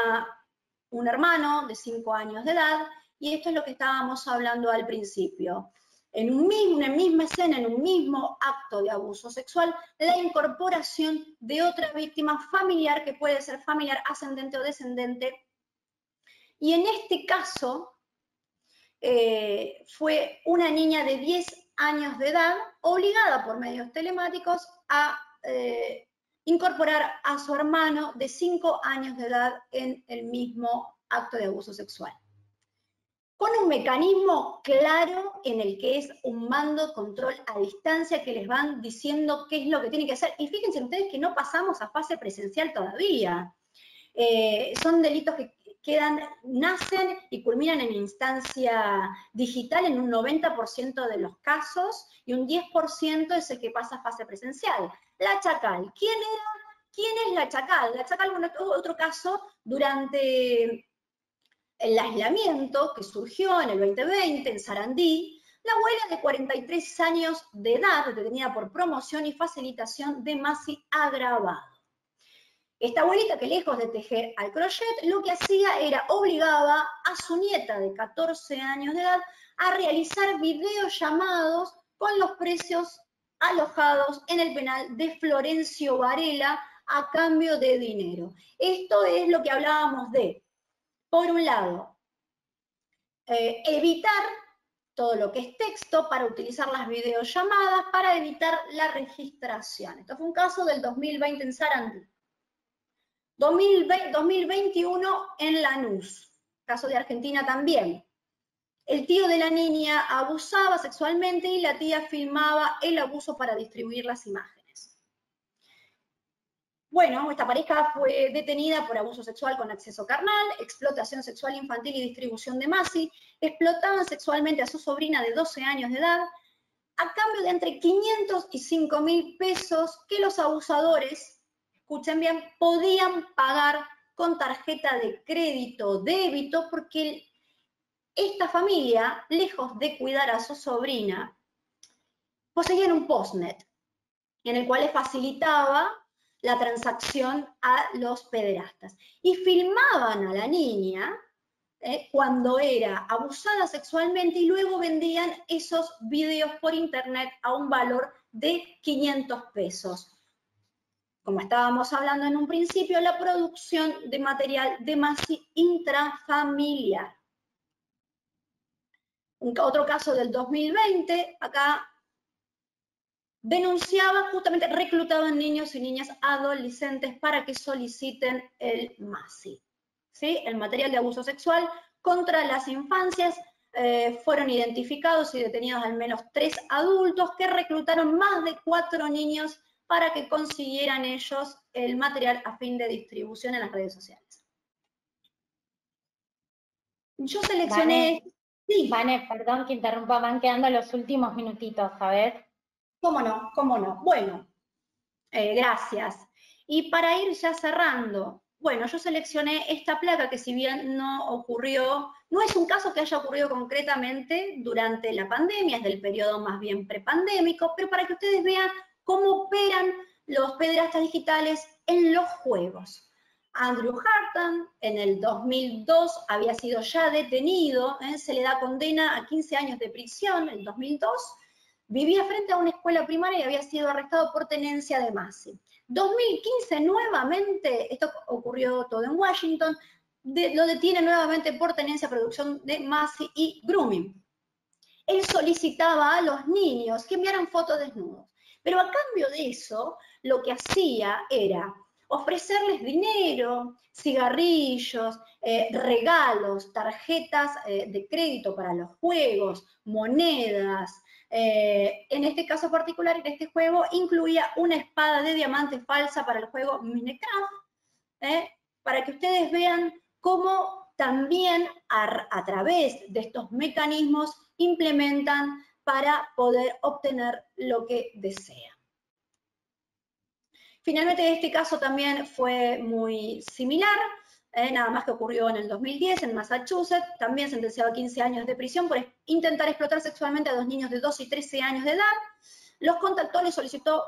un hermano de 5 años de edad y esto es lo que estábamos hablando al principio. En una misma escena, en un mismo acto de abuso sexual, la incorporación de otra víctima familiar, que puede ser familiar ascendente o descendente. Y en este caso fue una niña de 10 años de edad, obligada por medios telemáticos a incorporar a su hermano de 5 años de edad en el mismo acto de abuso sexual. Con un mecanismo claro en el que es un mando control a distancia que les van diciendo qué es lo que tienen que hacer. Y fíjense ustedes que no pasamos a fase presencial todavía. Son delitos que nacen y culminan en instancia digital en un 90% de los casos y un 10% es el que pasa a fase presencial. La Chacal, ¿quién es la Chacal? La Chacal, bueno, otro caso, durante el aislamiento que surgió en el 2020 en Sarandí, La abuela de 43 años de edad, detenida por promoción y facilitación de MASI agravado. Esta abuelita que lejos de tejer al crochet, lo que hacía era obligaba a su nieta de 14 años de edad a realizar videollamados con los presos alojados en el penal de Florencio Varela a cambio de dinero. Esto es lo que hablábamos de, por un lado, evitar todo lo que es texto para utilizar las videollamadas para evitar la registración. Esto fue un caso del 2020 en Sarandí. 2021 en Lanús, caso de Argentina también. El tío de la niña abusaba sexualmente y la tía filmaba el abuso para distribuir las imágenes. Bueno, esta pareja fue detenida por abuso sexual con acceso carnal, explotación sexual infantil y distribución de MASI. Explotaban sexualmente a su sobrina de 12 años de edad a cambio de entre 500 y 5.000 pesos que los abusadores, escuchen bien, podían pagar con tarjeta de crédito o débito porque esta familia, lejos de cuidar a su sobrina, poseían un postnet en el cual les facilitaba la transacción a los pederastas. Y filmaban a la niña cuando era abusada sexualmente y luego vendían esos videos por internet a un valor de 500 pesos. Como estábamos hablando en un principio, la producción de material de MASI intrafamiliar. Otro caso del 2020, acá denunciaba, justamente reclutaban niños y niñas adolescentes para que soliciten el MASI. ¿Sí? El material de abuso sexual contra las infancias. Fueron identificados y detenidos al menos 3 adultos que reclutaron más de 4 niños para que consiguieran ellos el material a fin de distribución en las redes sociales. Yo seleccioné... Sí. Vane, perdón que interrumpa, van quedando los últimos minutitos, a ver. ¿Cómo no? ¿Cómo no? Bueno, gracias. Y para ir ya cerrando, bueno, yo seleccioné esta placa que si bien no ocurrió, no es un caso que haya ocurrido concretamente durante la pandemia, es del periodo más bien prepandémico, pero para que ustedes vean cómo operan los pederastas digitales en los juegos. Andrew Hartan en el 2002 había sido ya detenido, se le da condena a 15 años de prisión en el 2002, vivía frente a una escuela primaria y había sido arrestado por tenencia de MASI. 2015 nuevamente, esto ocurrió todo en Washington, lo detiene nuevamente por tenencia, producción de MASI y grooming. Él solicitaba a los niños que enviaran fotos desnudos, pero a cambio de eso, lo que hacía era ofrecerles dinero, cigarrillos, regalos, tarjetas de crédito para los juegos, monedas. En este caso particular, en este juego, incluía una espada de diamante falsa para el juego Minecraft, para que ustedes vean cómo también a través de estos mecanismos implementan para poder obtener lo que desean. Finalmente, este caso también fue muy similar, nada más que ocurrió en el 2010 en Massachusetts, también sentenciado a 15 años de prisión por intentar explotar sexualmente a 2 niños de 12 y 13 años de edad. Los contactó, les solicitó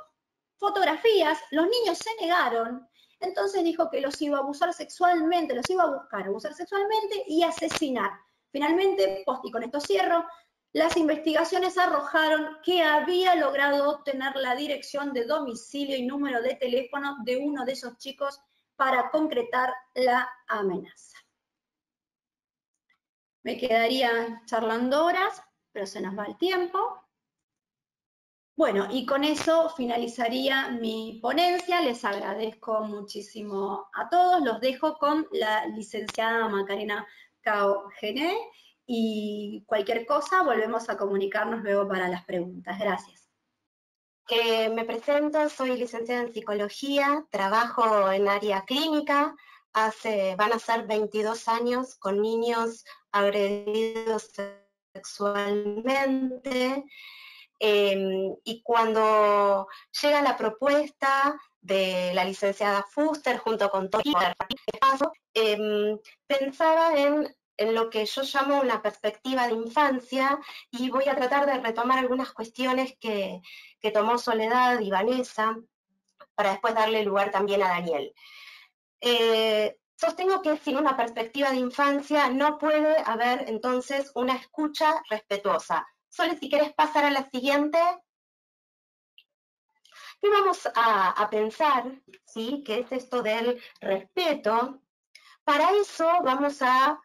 fotografías, los niños se negaron, entonces dijo que los iba a abusar sexualmente, los iba a buscar, abusar sexualmente y asesinar. Finalmente, y con esto cierro, las investigaciones arrojaron que había logrado obtener la dirección de domicilio y número de teléfono de uno de esos chicos para concretar la amenaza. Me quedaría charlando horas, pero se nos va el tiempo. Bueno, y con eso finalizaría mi ponencia. Les agradezco muchísimo a todos. Los dejo con la licenciada Macarena Cao Gené. Y cualquier cosa, volvemos a comunicarnos luego para las preguntas. Gracias. Me presento, soy licenciada en psicología, trabajo en área clínica, van a ser 22 años con niños agredidos sexualmente, y cuando llega la propuesta de la licenciada Fuster junto con todo el equipo, pensaba en en lo que yo llamo una perspectiva de infancia, y voy a tratar de retomar algunas cuestiones que tomó Soledad y Vanessa, para después darle lugar también a Daniel. Sostengo que sin una perspectiva de infancia no puede haber entonces una escucha respetuosa. Sole, si querés pasar a la siguiente. ¿Qué vamos a pensar? ¿Sí? ¿Qué es esto del respeto? Para eso vamos a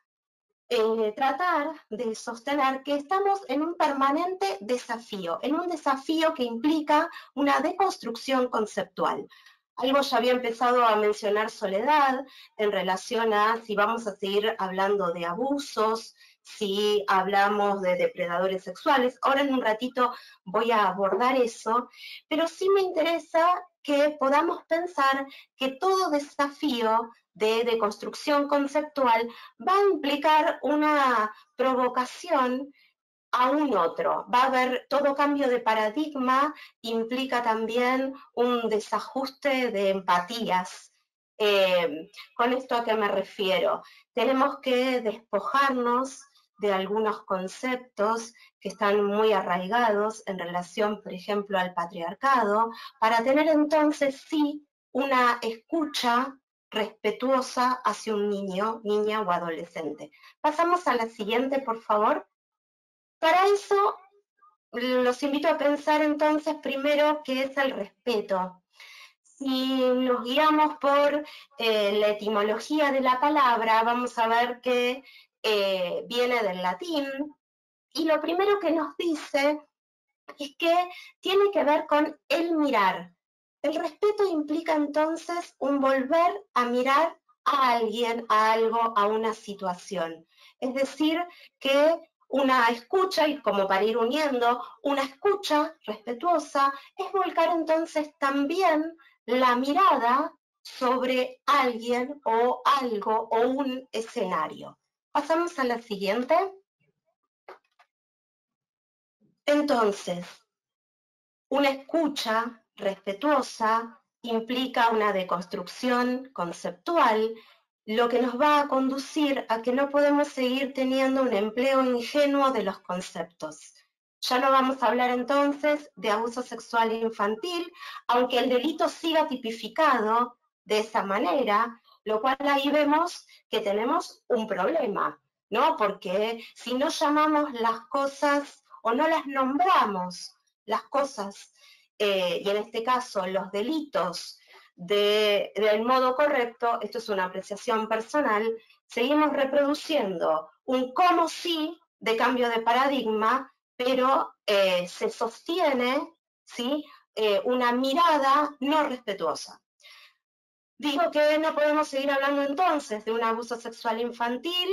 tratar de sostener que estamos en un permanente desafío, en un desafío que implica una deconstrucción conceptual. Algo ya había empezado a mencionar Soledad en relación a si vamos a seguir hablando de abusos, si hablamos de depredadores sexuales. Ahora en un ratito voy a abordar eso, pero sí me interesa que podamos pensar que todo desafío de construcción conceptual va a implicar una provocación a un otro. Va a haber todo cambio de paradigma, implica también un desajuste de empatías. ¿Con esto a qué me refiero? Tenemos que despojarnos de algunos conceptos que están muy arraigados en relación, por ejemplo, al patriarcado, para tener entonces sí una escucha respetuosa hacia un niño, niña o adolescente. Pasamos a la siguiente, por favor. Para eso, los invito a pensar entonces primero qué es el respeto. Si nos guiamos por la etimología de la palabra, vamos a ver que viene del latín, y lo primero que nos dice es que tiene que ver con el mirar. El respeto implica entonces un volver a mirar a alguien, a algo, a una situación. Es decir, que una escucha, y como para ir uniendo, una escucha respetuosa es volcar entonces también la mirada sobre alguien o algo o un escenario. Pasamos a la siguiente. Entonces, una escucha respetuosa implica una deconstrucción conceptual, lo que nos va a conducir a que no podemos seguir teniendo un empleo ingenuo de los conceptos. Ya no vamos a hablar entonces de abuso sexual infantil, aunque el delito siga tipificado de esa manera, lo cual ahí vemos que tenemos un problema, ¿no? Porque si no llamamos las cosas o no las nombramos, las cosas, y en este caso los delitos del modo correcto, esto es una apreciación personal, seguimos reproduciendo un como sí de cambio de paradigma, pero se sostiene, ¿sí? Una mirada no respetuosa. Digo que no podemos seguir hablando entonces de un abuso sexual infantil,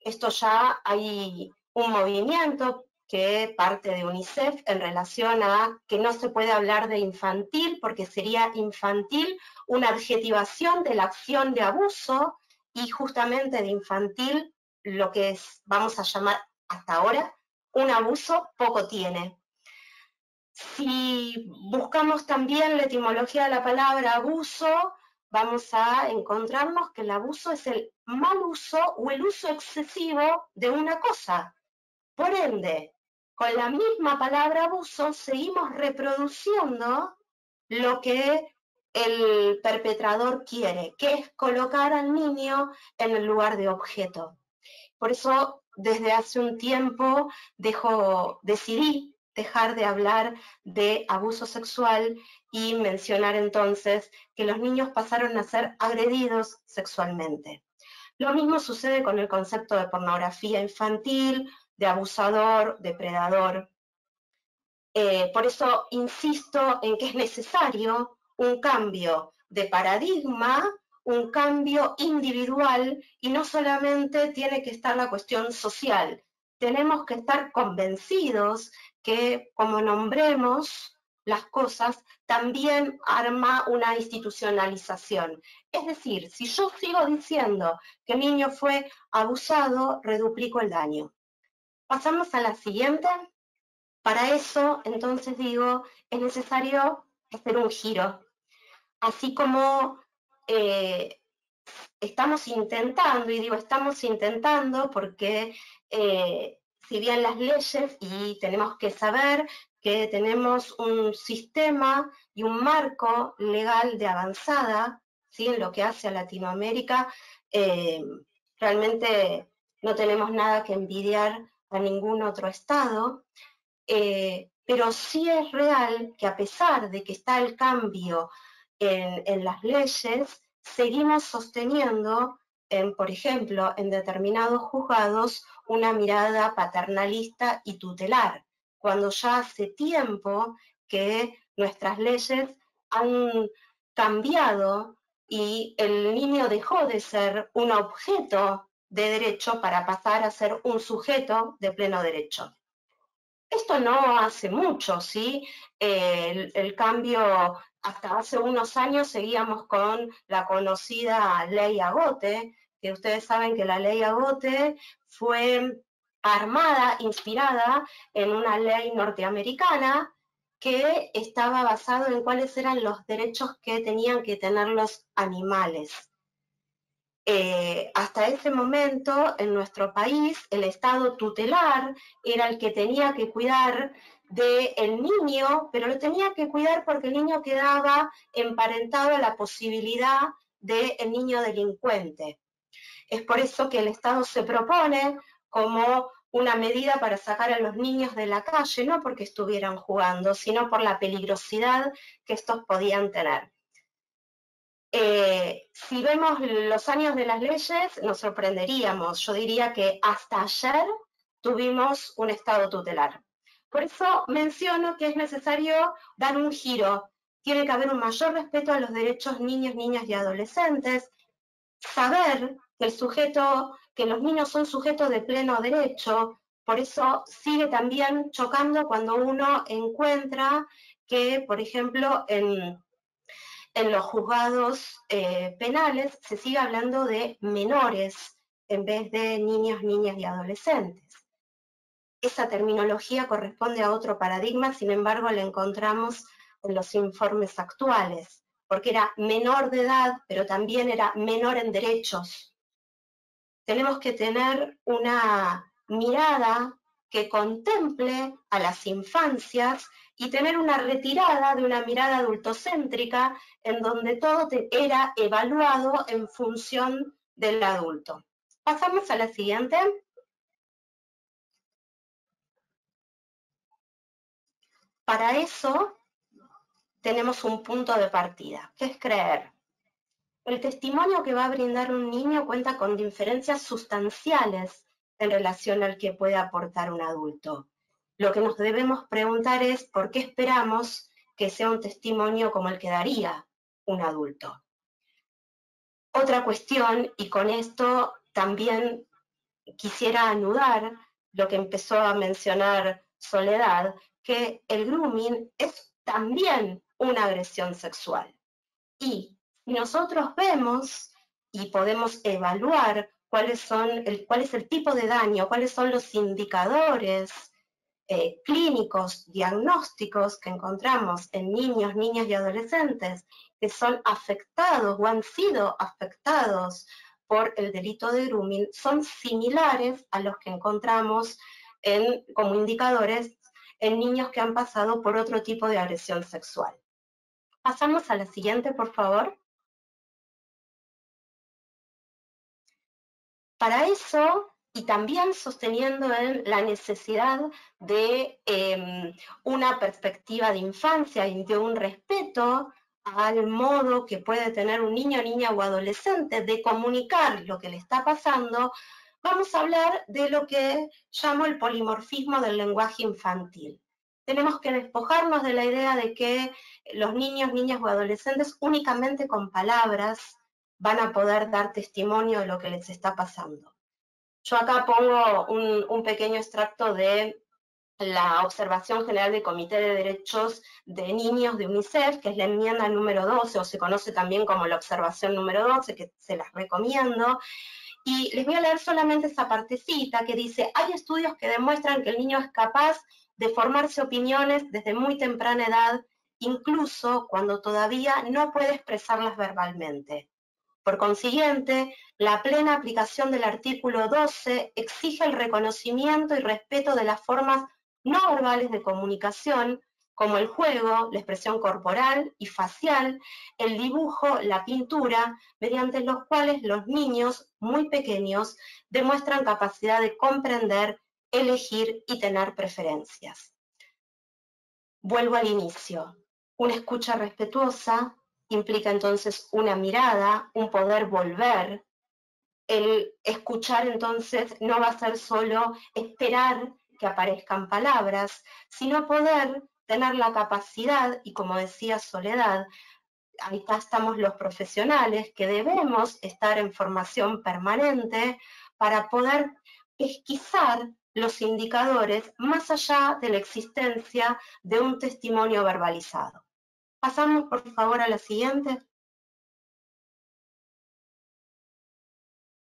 esto ya hay un movimiento que parte de UNICEF en relación a que no se puede hablar de infantil porque sería infantil una adjetivación de la acción de abuso, y justamente de infantil lo que vamos a llamar hasta ahora un abuso poco tiene. Si buscamos también la etimología de la palabra abuso, vamos a encontrarnos que el abuso es el mal uso o el uso excesivo de una cosa. Por ende, con la misma palabra abuso seguimos reproduciendo lo que el perpetrador quiere, que es colocar al niño en el lugar de objeto. Por eso, desde hace un tiempo decidí dejar de hablar de abuso sexual y mencionar entonces que los niños pasaron a ser agredidos sexualmente. Lo mismo sucede con el concepto de pornografía infantil, de abusador, depredador. Por eso insisto en que es necesario un cambio de paradigma, un cambio individual, y no solamente tiene que estar la cuestión social. Tenemos que estar convencidos que como nombremos las cosas, también arma una institucionalización. Es decir, si yo sigo diciendo que el niño fue abusado, reduplico el daño. Pasamos a la siguiente. Para eso, entonces digo, es necesario hacer un giro. Así como estamos intentando, y digo estamos intentando porque si bien las leyes, y tenemos que saber que tenemos un sistema y un marco legal de avanzada, ¿sí? En lo que hace a Latinoamérica, realmente no tenemos nada que envidiar a ningún otro estado, pero sí es real que a pesar de que está el cambio en las leyes, seguimos sosteniendo, por ejemplo, en determinados juzgados, una mirada paternalista y tutelar, cuando ya hace tiempo que nuestras leyes han cambiado y el niño dejó de ser un objeto de derecho para pasar a ser un sujeto de pleno derecho. Esto no hace mucho, ¿sí? El cambio, hasta hace unos años seguíamos con la conocida ley Agote, que ustedes saben que la ley Agote fue armada, inspirada en una ley norteamericana que estaba basado en cuáles eran los derechos que tenían que tener los animales. Hasta ese momento, en nuestro país, el Estado tutelar era el que tenía que cuidar del niño, pero lo tenía que cuidar porque el niño quedaba emparentado a la posibilidad del niño delincuente. Es por eso que el Estado se propone como una medida para sacar a los niños de la calle, no porque estuvieran jugando, sino por la peligrosidad que estos podían tener. Si vemos los años de las leyes, nos sorprenderíamos. Yo diría que hasta ayer tuvimos un estado tutelar. Por eso menciono que es necesario dar un giro. Tiene que haber un mayor respeto a los derechos niños, niñas y adolescentes, saber que los niños son sujetos de pleno derecho. Por eso sigue también chocando cuando uno encuentra que, por ejemplo, en los juzgados penales se sigue hablando de menores en vez de niños, niñas y adolescentes. Esa terminología corresponde a otro paradigma, sin embargo la encontramos en los informes actuales, porque era menor de edad, pero también era menor en derechos. Tenemos que tener una mirada que contemple a las infancias y tener una retirada de una mirada adultocéntrica en donde todo era evaluado en función del adulto. Pasamos a la siguiente. Para eso tenemos un punto de partida, que es creer. El testimonio que va a brindar un niño cuenta con diferencias sustanciales en relación al que puede aportar un adulto. Lo que nos debemos preguntar es por qué esperamos que sea un testimonio como el que daría un adulto. Otra cuestión, y con esto también quisiera anudar lo que empezó a mencionar Soledad, que el grooming es también una agresión sexual. Y nosotros vemos y podemos evaluar cuál es el tipo de daño, cuáles son los indicadores clínicos, diagnósticos que encontramos en niños, niñas y adolescentes que son afectados o han sido afectados por el delito de grooming, son similares a los que encontramos como indicadores en niños que han pasado por otro tipo de agresión sexual. Pasamos a la siguiente, por favor. Para eso, y también sosteniendo en la necesidad de una perspectiva de infancia y de un respeto al modo que puede tener un niño, niña o adolescente de comunicar lo que le está pasando, vamos a hablar de lo que llamo el polimorfismo del lenguaje infantil. Tenemos que despojarnos de la idea de que los niños, niñas o adolescentes únicamente con palabras van a poder dar testimonio de lo que les está pasando. Yo acá pongo un pequeño extracto de la Observación General del Comité de Derechos de Niños de UNICEF, que es la enmienda número 12, o se conoce también como la observación número 12, que se las recomiendo. Y les voy a leer solamente esa partecita que dice: hay estudios que demuestran que el niño es capaz de formarse opiniones desde muy temprana edad, incluso cuando todavía no puede expresarlas verbalmente. Por consiguiente, la plena aplicación del artículo 12 exige el reconocimiento y respeto de las formas no verbales de comunicación, como el juego, la expresión corporal y facial, el dibujo, la pintura, mediante los cuales los niños muy pequeños demuestran capacidad de comprender, elegir y tener preferencias. Vuelvo al inicio. Una escucha respetuosa implica entonces una mirada, un poder volver. El escuchar entonces no va a ser solo esperar que aparezcan palabras, sino poder tener la capacidad, y como decía Soledad, ahí estamos los profesionales que debemos estar en formación permanente para poder pesquisar los indicadores más allá de la existencia de un testimonio verbalizado. Pasamos por favor a la siguiente.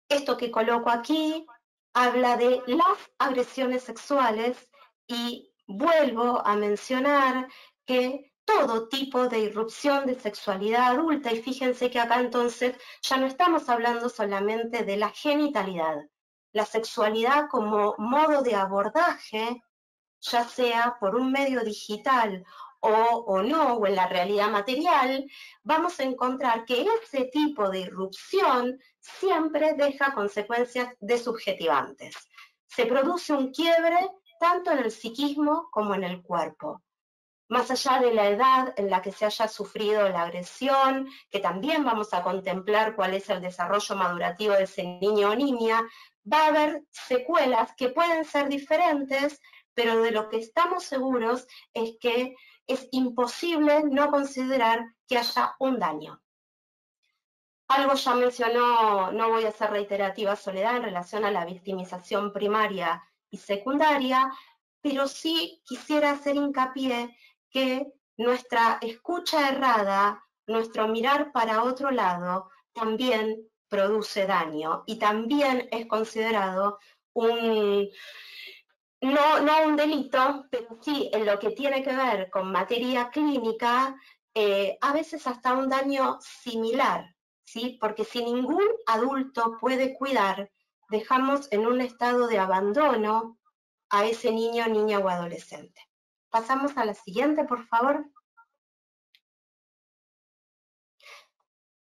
Esto que coloco aquí habla de las agresiones sexuales y vuelvo a mencionar que todo tipo de irrupción de sexualidad adulta, y fíjense que acá entonces ya no estamos hablando solamente de la genitalidad, la sexualidad como modo de abordaje, ya sea por un medio digital o no, o en la realidad material, vamos a encontrar que ese tipo de irrupción siempre deja consecuencias desubjetivantes. Se produce un quiebre tanto en el psiquismo como en el cuerpo. Más allá de la edad en la que se haya sufrido la agresión, que también vamos a contemplar cuál es el desarrollo madurativo de ese niño o niña, va a haber secuelas que pueden ser diferentes, pero de lo que estamos seguros es que es imposible no considerar que haya un daño. Algo ya mencionó, no voy a ser reiterativa, Soledad, en relación a la victimización primaria y secundaria, pero sí quisiera hacer hincapié que nuestra escucha errada, nuestro mirar para otro lado, también produce daño y también es considerado un, no un delito, pero sí en lo que tiene que ver con materia clínica, a veces hasta un daño similar, ¿sí? Porque si ningún adulto puede cuidar, dejamos en un estado de abandono a ese niño, niña o adolescente. Pasamos a la siguiente, por favor.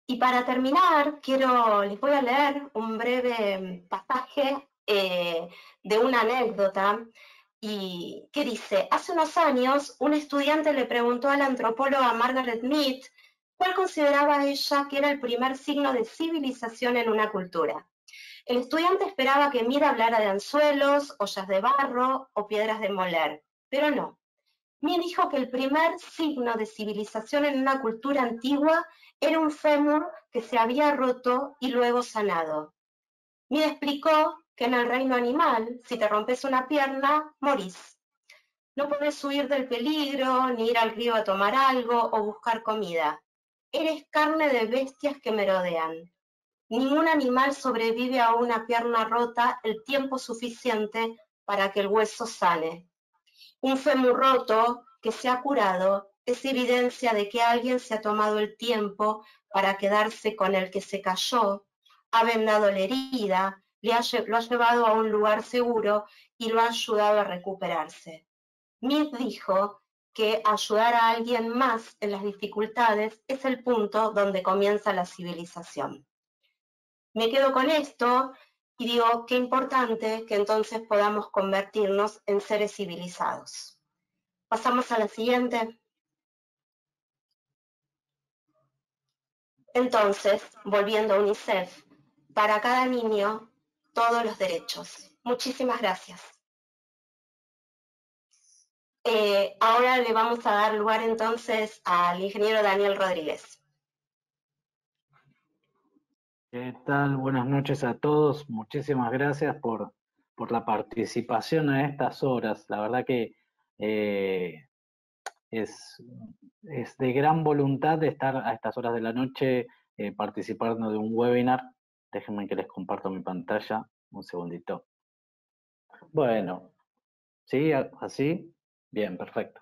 Y para terminar, les voy a leer un breve pasaje de una anécdota y que dice: hace unos años un estudiante le preguntó a la antropóloga Margaret Mead cuál consideraba ella que era el primer signo de civilización en una cultura. El estudiante esperaba que Mead hablara de anzuelos, ollas de barro o piedras de moler, pero no. Mead dijo que el primer signo de civilización en una cultura antigua era un fémur que se había roto y luego sanado. Mead explicó que en el reino animal, si te rompes una pierna, morís. No podés huir del peligro, ni ir al río a tomar algo o buscar comida. Eres carne de bestias que merodean. Ningún animal sobrevive a una pierna rota el tiempo suficiente para que el hueso sane. Un fémur roto que se ha curado es evidencia de que alguien se ha tomado el tiempo para quedarse con el que se cayó, ha vendado la herida, lo ha llevado a un lugar seguro y lo ha ayudado a recuperarse. Mead dijo que ayudar a alguien más en las dificultades es el punto donde comienza la civilización. Me quedo con esto y digo, qué importante que entonces podamos convertirnos en seres civilizados. Pasamos a la siguiente. Entonces, volviendo a UNICEF, para cada niño, todos los derechos. Muchísimas gracias. Ahora le vamos a dar lugar entonces al ingeniero Daniel Rodríguez. ¿Qué tal? Buenas noches a todos. Muchísimas gracias por la participación en estas horas. La verdad que es de gran voluntad de estar a estas horas de la noche participando de un webinar. Déjenme que les comparto mi pantalla. Un segundito. Bueno, ¿sí? ¿Así? Bien, perfecto.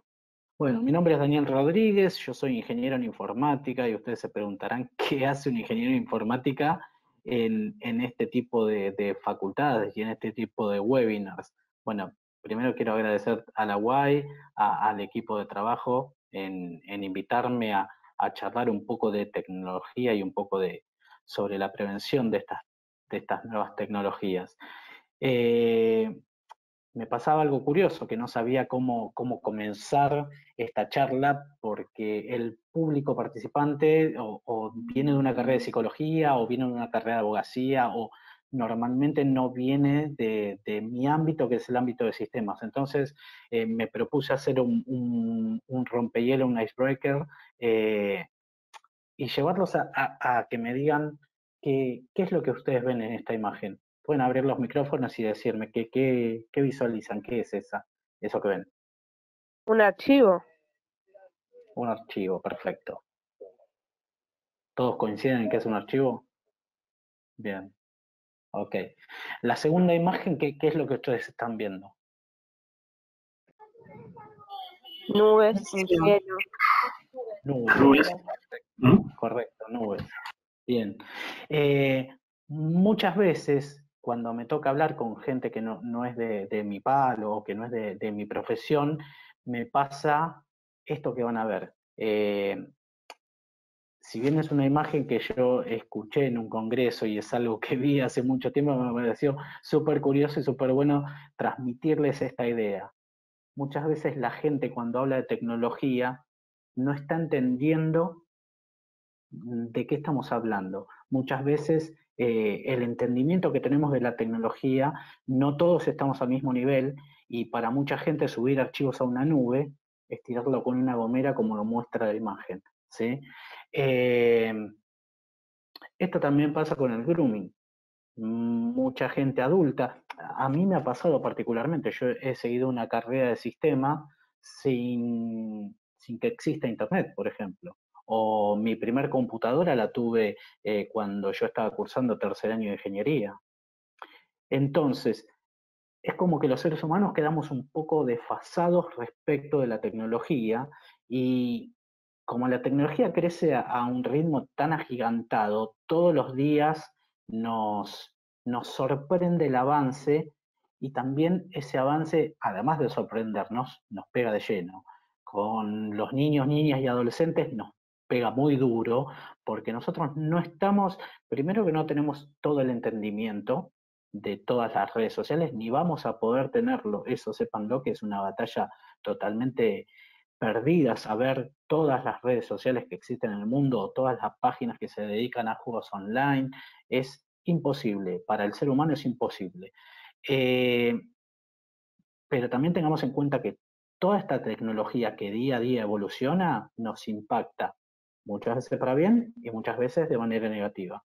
Bueno, mi nombre es Daniel Rodríguez, yo soy ingeniero en informática y ustedes se preguntarán qué hace un ingeniero en informática en este tipo de facultades y en este tipo de webinars. Bueno, primero quiero agradecer a la UAI, al equipo de trabajo en invitarme a charlar un poco de tecnología y un poco sobre la prevención de estas nuevas tecnologías. Me pasaba algo curioso, que no sabía cómo comenzar esta charla porque el público participante o viene de una carrera de psicología o viene de una carrera de abogacía o normalmente no viene de mi ámbito, que es el ámbito de sistemas. Entonces me propuse hacer un rompehielo, un icebreaker, y llevarlos a que me digan qué es lo que ustedes ven en esta imagen. Pueden abrir los micrófonos y decirme qué visualizan, qué es eso que ven. Un archivo. Un archivo, perfecto. ¿Todos coinciden en que es un archivo? Bien, ok. La segunda imagen, ¿qué es lo que ustedes están viendo? Nubes, un cielo. Nubes, correcto, nubes. Bien. Muchas veces, cuando me toca hablar con gente que no es de mi palo o que no es de mi profesión, me pasa esto que van a ver. Si bien es una imagen que yo escuché en un congreso y es algo que vi hace mucho tiempo, me pareció súper curioso y súper bueno transmitirles esta idea. Muchas veces la gente cuando habla de tecnología no está entendiendo de qué estamos hablando. Muchas veces el entendimiento que tenemos de la tecnología, no todos estamos al mismo nivel y para mucha gente subir archivos a una nube es tirarlo con una gomera como lo muestra la imagen, ¿sí? Esto también pasa con el grooming. Mucha gente adulta, a mí me ha pasado particularmente, yo he seguido una carrera de sistema sin que exista internet, por ejemplo. O mi primer computadora la tuve cuando yo estaba cursando tercer año de ingeniería. Entonces, es como que los seres humanos quedamos un poco desfasados respecto de la tecnología y como la tecnología crece a un ritmo tan agigantado, todos los días nos sorprende el avance y también ese avance, además de sorprendernos, nos pega de lleno. Con los niños, niñas y adolescentes nos pega muy duro porque nosotros no estamos, primero que no tenemos todo el entendimiento de todas las redes sociales, ni vamos a poder tenerlo, eso sépanlo, que es una batalla totalmente perdida, saber todas las redes sociales que existen en el mundo, o todas las páginas que se dedican a juegos online, es imposible, para el ser humano es imposible. Pero también tengamos en cuenta que toda esta tecnología que día a día evoluciona nos impacta, muchas veces para bien y muchas veces de manera negativa.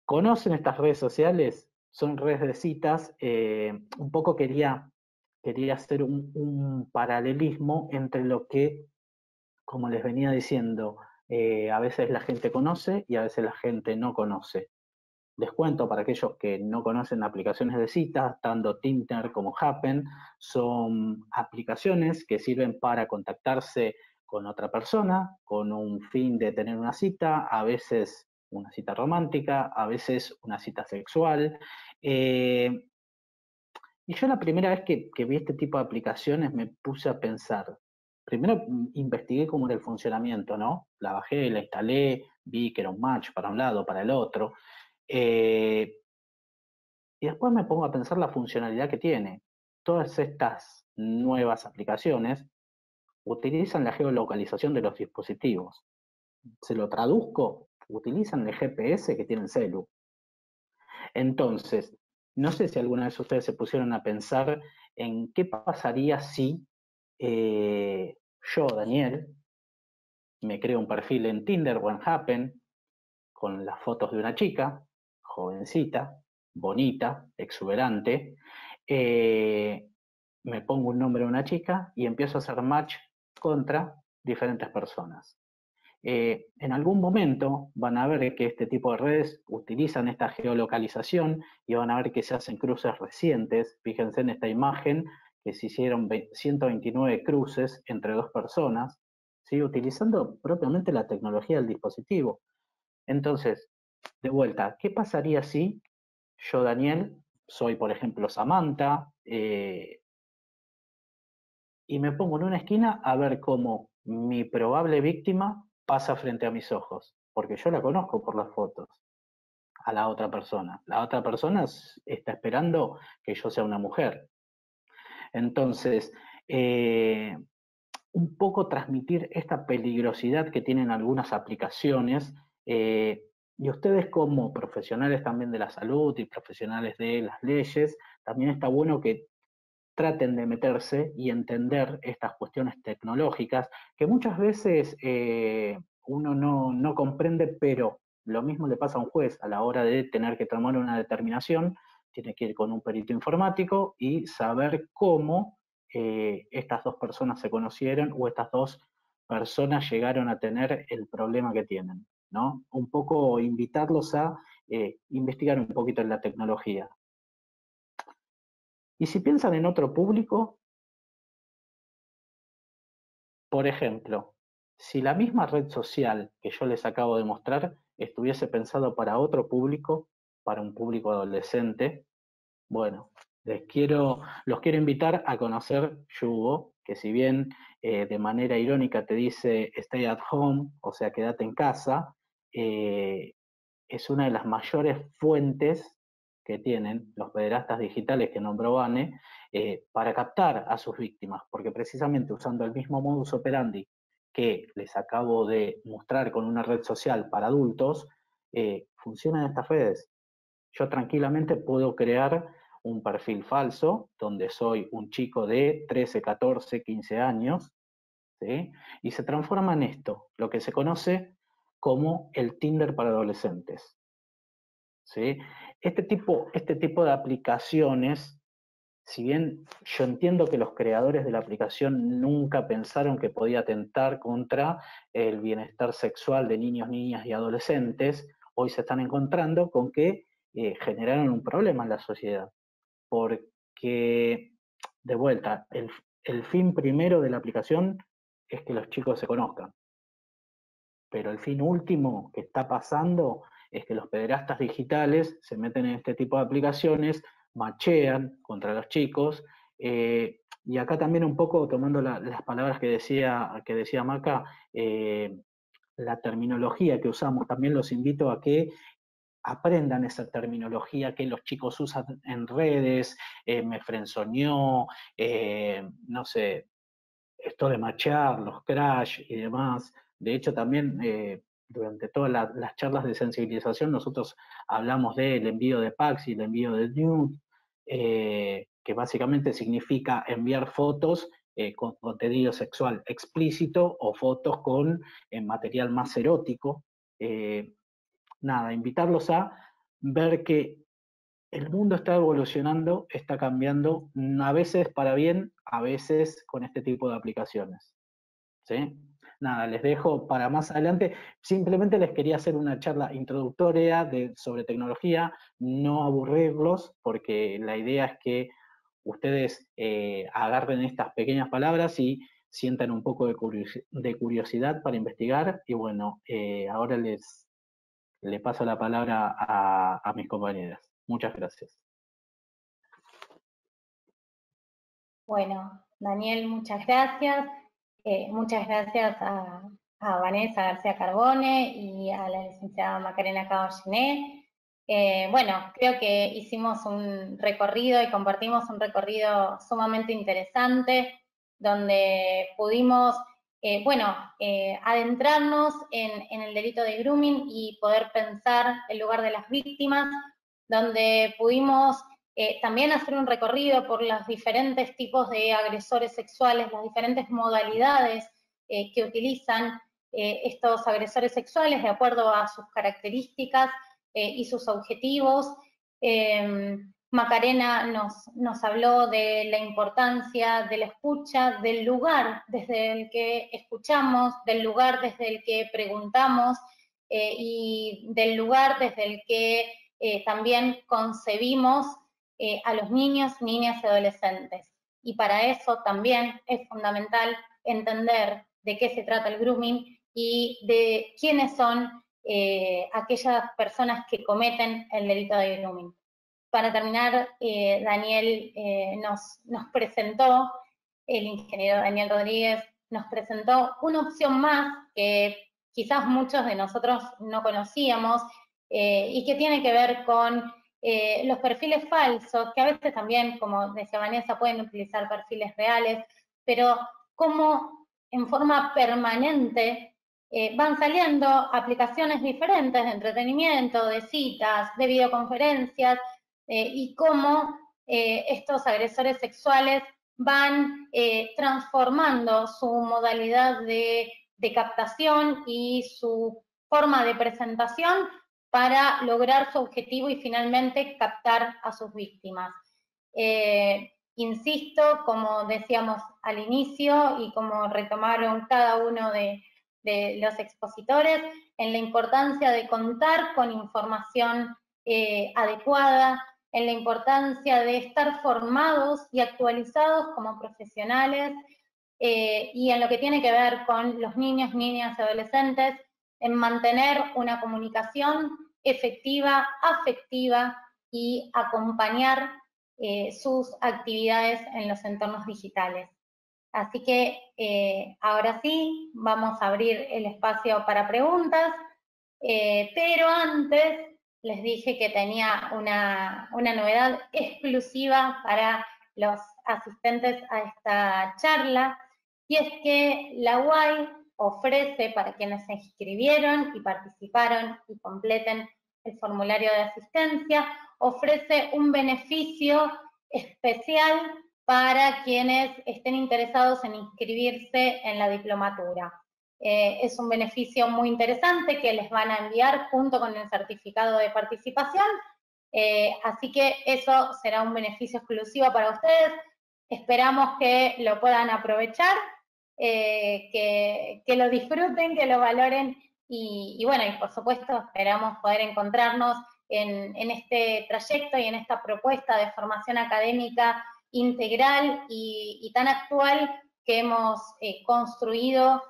¿Conocen estas redes sociales? Son redes de citas. Un poco quería hacer un paralelismo entre lo que, como les venía diciendo, a veces la gente conoce y a veces la gente no conoce. Les cuento para aquellos que no conocen aplicaciones de citas, tanto Tinder como Happen, son aplicaciones que sirven para contactarse con otra persona, con un fin de tener una cita, a veces una cita romántica, a veces una cita sexual. Y yo la primera vez que vi este tipo de aplicaciones me puse a pensar. Primero investigué cómo era el funcionamiento, ¿no? La bajé, la instalé, vi que era un match para un lado, para el otro. Y después me pongo a pensar la funcionalidad que tiene. Todas estas nuevas aplicaciones utilizan la geolocalización de los dispositivos. Se lo traduzco, utilizan el GPS que tiene el celu. Entonces, no sé si alguna vez ustedes se pusieron a pensar en qué pasaría si yo, Daniel, me creo un perfil en Tinder o en Happen con las fotos de una chica, jovencita, bonita, exuberante, me pongo un nombre de una chica y empiezo a hacer match contra diferentes personas. En algún momento van a ver que este tipo de redes utilizan esta geolocalización y van a ver que se hacen cruces recientes. Fíjense en esta imagen que se hicieron 129 cruces entre dos personas, ¿sí? Utilizando propiamente la tecnología del dispositivo. Entonces, de vuelta, ¿qué pasaría si yo, Daniel, soy, por ejemplo, Samantha, y me pongo en una esquina a ver cómo mi probable víctima pasa frente a mis ojos? Porque yo la conozco por las fotos, a la otra persona. La otra persona está esperando que yo sea una mujer. Entonces, un poco transmitir esta peligrosidad que tienen algunas aplicaciones, y ustedes como profesionales también de la salud y profesionales de las leyes, también está bueno que traten de meterse y entender estas cuestiones tecnológicas que muchas veces uno no comprende, pero lo mismo le pasa a un juez a la hora de tener que tomar una determinación. Tiene que ir con un perito informático y saber cómo estas dos personas se conocieron o estas dos personas llegaron a tener el problema que tienen, ¿no? Un poco invitarlos a investigar un poquito en la tecnología. Y si piensan en otro público, por ejemplo, si la misma red social que yo les acabo de mostrar estuviese pensado para otro público, para un público adolescente, bueno, los quiero invitar a conocer Yugo, que si bien de manera irónica te dice stay at home, o sea, quédate en casa, es una de las mayores fuentes que tienen los pederastas digitales que nombró Vane para captar a sus víctimas, porque precisamente usando el mismo modus operandi que les acabo de mostrar con una red social para adultos, funcionan estas redes. Yo tranquilamente puedo crear un perfil falso donde soy un chico de 13, 14, 15 años, ¿sí? Y se transforma en esto, lo que se conoce como el Tinder para adolescentes, ¿sí? Este tipo de aplicaciones, si bien yo entiendo que los creadores de la aplicación nunca pensaron que podía atentar contra el bienestar sexual de niños, niñas y adolescentes, hoy se están encontrando con que generaron un problema en la sociedad, porque, de vuelta, el fin primero de la aplicación es que los chicos se conozcan, pero el fin último que está pasando es que los pederastas digitales se meten en este tipo de aplicaciones, machean contra los chicos, y acá también un poco tomando las palabras que decía Maca, la terminología que usamos, también los invito a que aprendan esa terminología que los chicos usan en redes, me frenzoneó, no sé, esto de machear, los crash y demás. De hecho, también durante todas las charlas de sensibilización nosotros hablamos del envío de packs y el envío de nude, que básicamente significa enviar fotos con contenido sexual explícito o fotos con material más erótico. Nada, invitarlos a ver que el mundo está evolucionando, está cambiando, a veces para bien, a veces con este tipo de aplicaciones, ¿sí? Nada, les dejo para más adelante. Simplemente les quería hacer una charla introductoria sobre tecnología, no aburrirlos, porque la idea es que ustedes agarren estas pequeñas palabras y sientan un poco de curiosidad para investigar. Y bueno, ahora le paso la palabra a mis compañeras. Muchas gracias. Bueno, Daniel, muchas gracias. Muchas gracias a Vanessa García Carbone y a la licenciada Macarena Caballené. Bueno, creo que hicimos un recorrido y compartimos un recorrido sumamente interesante, donde pudimos, adentrarnos en el delito de grooming y poder pensar el lugar de las víctimas, donde pudimos también hacer un recorrido por los diferentes tipos de agresores sexuales, las diferentes modalidades que utilizan estos agresores sexuales de acuerdo a sus características y sus objetivos. Macarena nos habló de la importancia de la escucha, del lugar desde el que escuchamos, del lugar desde el que preguntamos y del lugar desde el que también concebimos a los niños, niñas y adolescentes. y para eso también es fundamental entender de qué se trata el grooming y de quiénes son aquellas personas que cometen el delito de grooming. Para terminar, Daniel nos presentó, el ingeniero Daniel Rodríguez nos presentó una opción más que quizás muchos de nosotros no conocíamos y que tiene que ver con los perfiles falsos, que a veces también, como decía Vanessa, pueden utilizar perfiles reales, pero cómo en forma permanente van saliendo aplicaciones diferentes de entretenimiento, de citas, de videoconferencias, y cómo estos agresores sexuales van transformando su modalidad de captación y su forma de presentación para lograr su objetivo y finalmente captar a sus víctimas. Insisto, como decíamos al inicio y como retomaron cada uno de los expositores, en la importancia de contar con información adecuada, en la importancia de estar formados y actualizados como profesionales, y en lo que tiene que ver con los niños, niñas y adolescentes, en mantener una comunicación efectiva, afectiva y acompañar sus actividades en los entornos digitales. Así que ahora sí, vamos a abrir el espacio para preguntas, pero antes les dije que tenía una novedad exclusiva para los asistentes a esta charla, y es que la UAI ofrece para quienes se inscribieron y participaron y completen el formulario de asistencia, ofrece un beneficio especial para quienes estén interesados en inscribirse en la diplomatura. Es un beneficio muy interesante que les van a enviar junto con el certificado de participación, así que eso será un beneficio exclusivo para ustedes. Esperamos que lo puedan aprovechar, que lo disfruten, que lo valoren y bueno, y por supuesto esperamos poder encontrarnos en este trayecto y en esta propuesta de formación académica integral y tan actual que hemos construido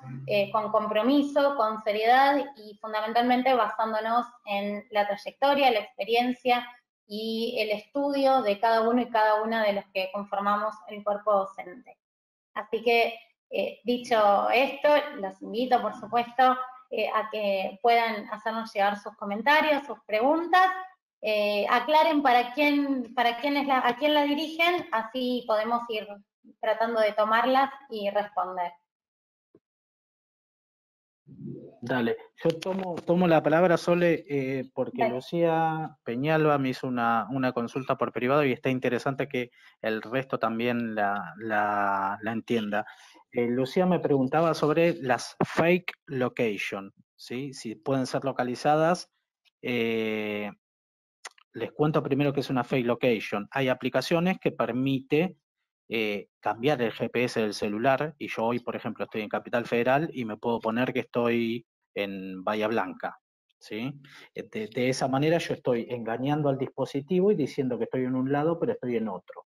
con compromiso, con seriedad y fundamentalmente basándonos en la trayectoria, la experiencia y el estudio de cada uno y cada una de los que conformamos el cuerpo docente. Así que, dicho esto, los invito, por supuesto, a que puedan hacernos llegar sus comentarios, sus preguntas. Aclaren a quién la dirigen, así podemos ir tratando de tomarlas y responder. Dale, yo tomo la palabra, Sole, porque Dale. Lucía Peñalba me hizo una consulta por privado y está interesante que el resto también la entienda. Lucía me preguntaba sobre las fake location, ¿sí? Si pueden ser localizadas. Les cuento primero que es una fake location. Hay aplicaciones que permite cambiar el GPS del celular, y yo hoy, por ejemplo, estoy en Capital Federal y me puedo poner que estoy en Bahía Blanca, ¿sí? De esa manera yo estoy engañando al dispositivo y diciendo que estoy en un lado, pero estoy en otro.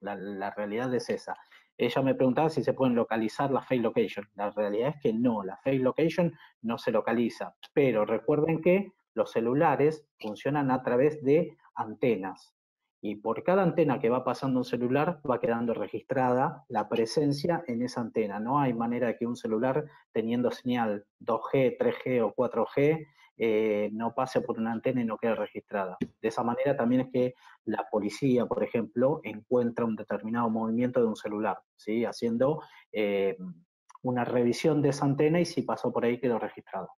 La realidad es esa. Ella me preguntaba si se pueden localizar las fake location. La realidad es que no, la fake location no se localiza, pero recuerden que los celulares funcionan a través de antenas. Y por cada antena que va pasando un celular va quedando registrada la presencia en esa antena. No hay manera de que un celular teniendo señal 2G, 3G o 4G no pase por una antena y no quede registrada. De esa manera también es que la policía, por ejemplo, encuentra un determinado movimiento de un celular, ¿sí? Haciendo una revisión de esa antena y si pasó por ahí quedó registrado.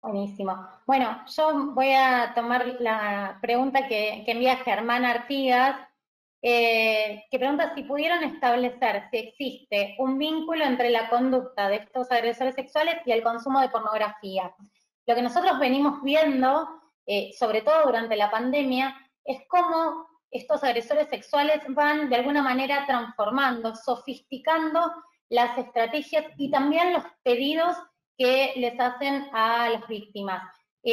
Buenísimo. Bueno, yo voy a tomar la pregunta que envía Germán Artigas, que pregunta si pudieron establecer si existe un vínculo entre la conducta de estos agresores sexuales y el consumo de pornografía. Lo que nosotros venimos viendo, sobre todo durante la pandemia, es cómo estos agresores sexuales van de alguna manera transformando, sofisticando las estrategias y también los pedidos que les hacen a las víctimas.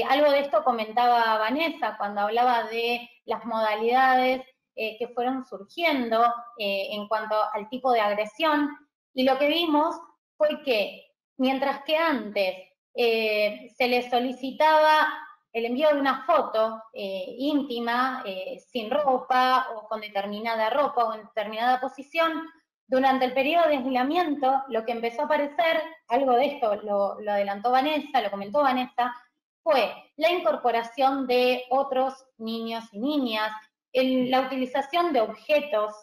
Algo de esto comentaba Vanessa cuando hablaba de las modalidades que fueron surgiendo en cuanto al tipo de agresión, y lo que vimos fue que mientras que antes se les solicitaba el envío de una foto íntima, sin ropa o con determinada ropa o en determinada posición, durante el periodo de aislamiento, lo que empezó a aparecer, algo de esto lo adelantó Vanessa, lo comentó Vanessa, fue la incorporación de otros niños y niñas, la utilización de objetos,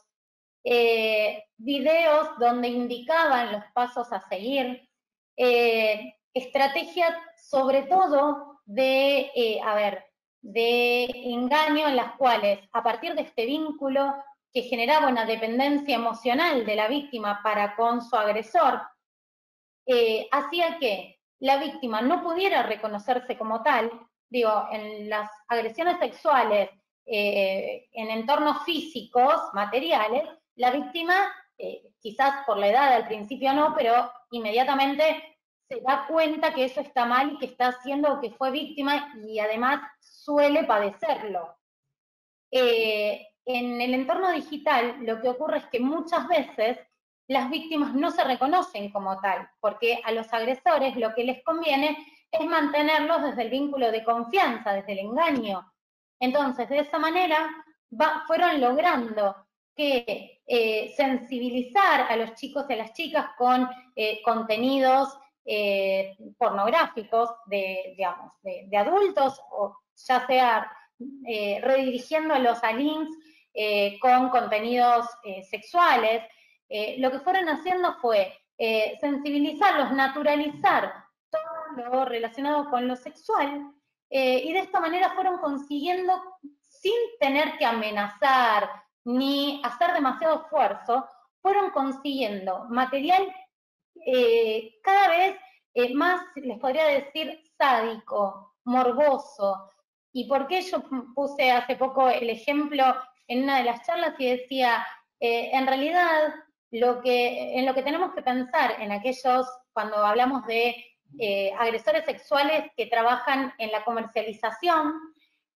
videos donde indicaban los pasos a seguir, estrategias sobre todo de engaño en las cuales a partir de este vínculo que generaba una dependencia emocional de la víctima para con su agresor, hacía que la víctima no pudiera reconocerse como tal. Digo, en las agresiones sexuales, en entornos físicos, materiales, la víctima, quizás por la edad al principio no, pero inmediatamente se da cuenta que eso está mal y que está haciendo que fue víctima y además suele padecerlo. En el entorno digital lo que ocurre es que muchas veces las víctimas no se reconocen como tal, porque a los agresores lo que les conviene es mantenerlos desde el vínculo de confianza, desde el engaño. Entonces, de esa manera fueron logrando que sensibilizar a los chicos y a las chicas con contenidos pornográficos de adultos, o ya sea redirigiéndolos a links con contenidos sexuales. Lo que fueron haciendo fue sensibilizarlos, naturalizar todo lo relacionado con lo sexual, y de esta manera fueron consiguiendo, sin tener que amenazar ni hacer demasiado esfuerzo, fueron consiguiendo material cada vez más, les podría decir, sádico, morboso. ¿Y por qué yo puse hace poco el ejemplo en una de las charlas y decía, en realidad, en lo que tenemos que pensar en aquellos, cuando hablamos de agresores sexuales que trabajan en la comercialización,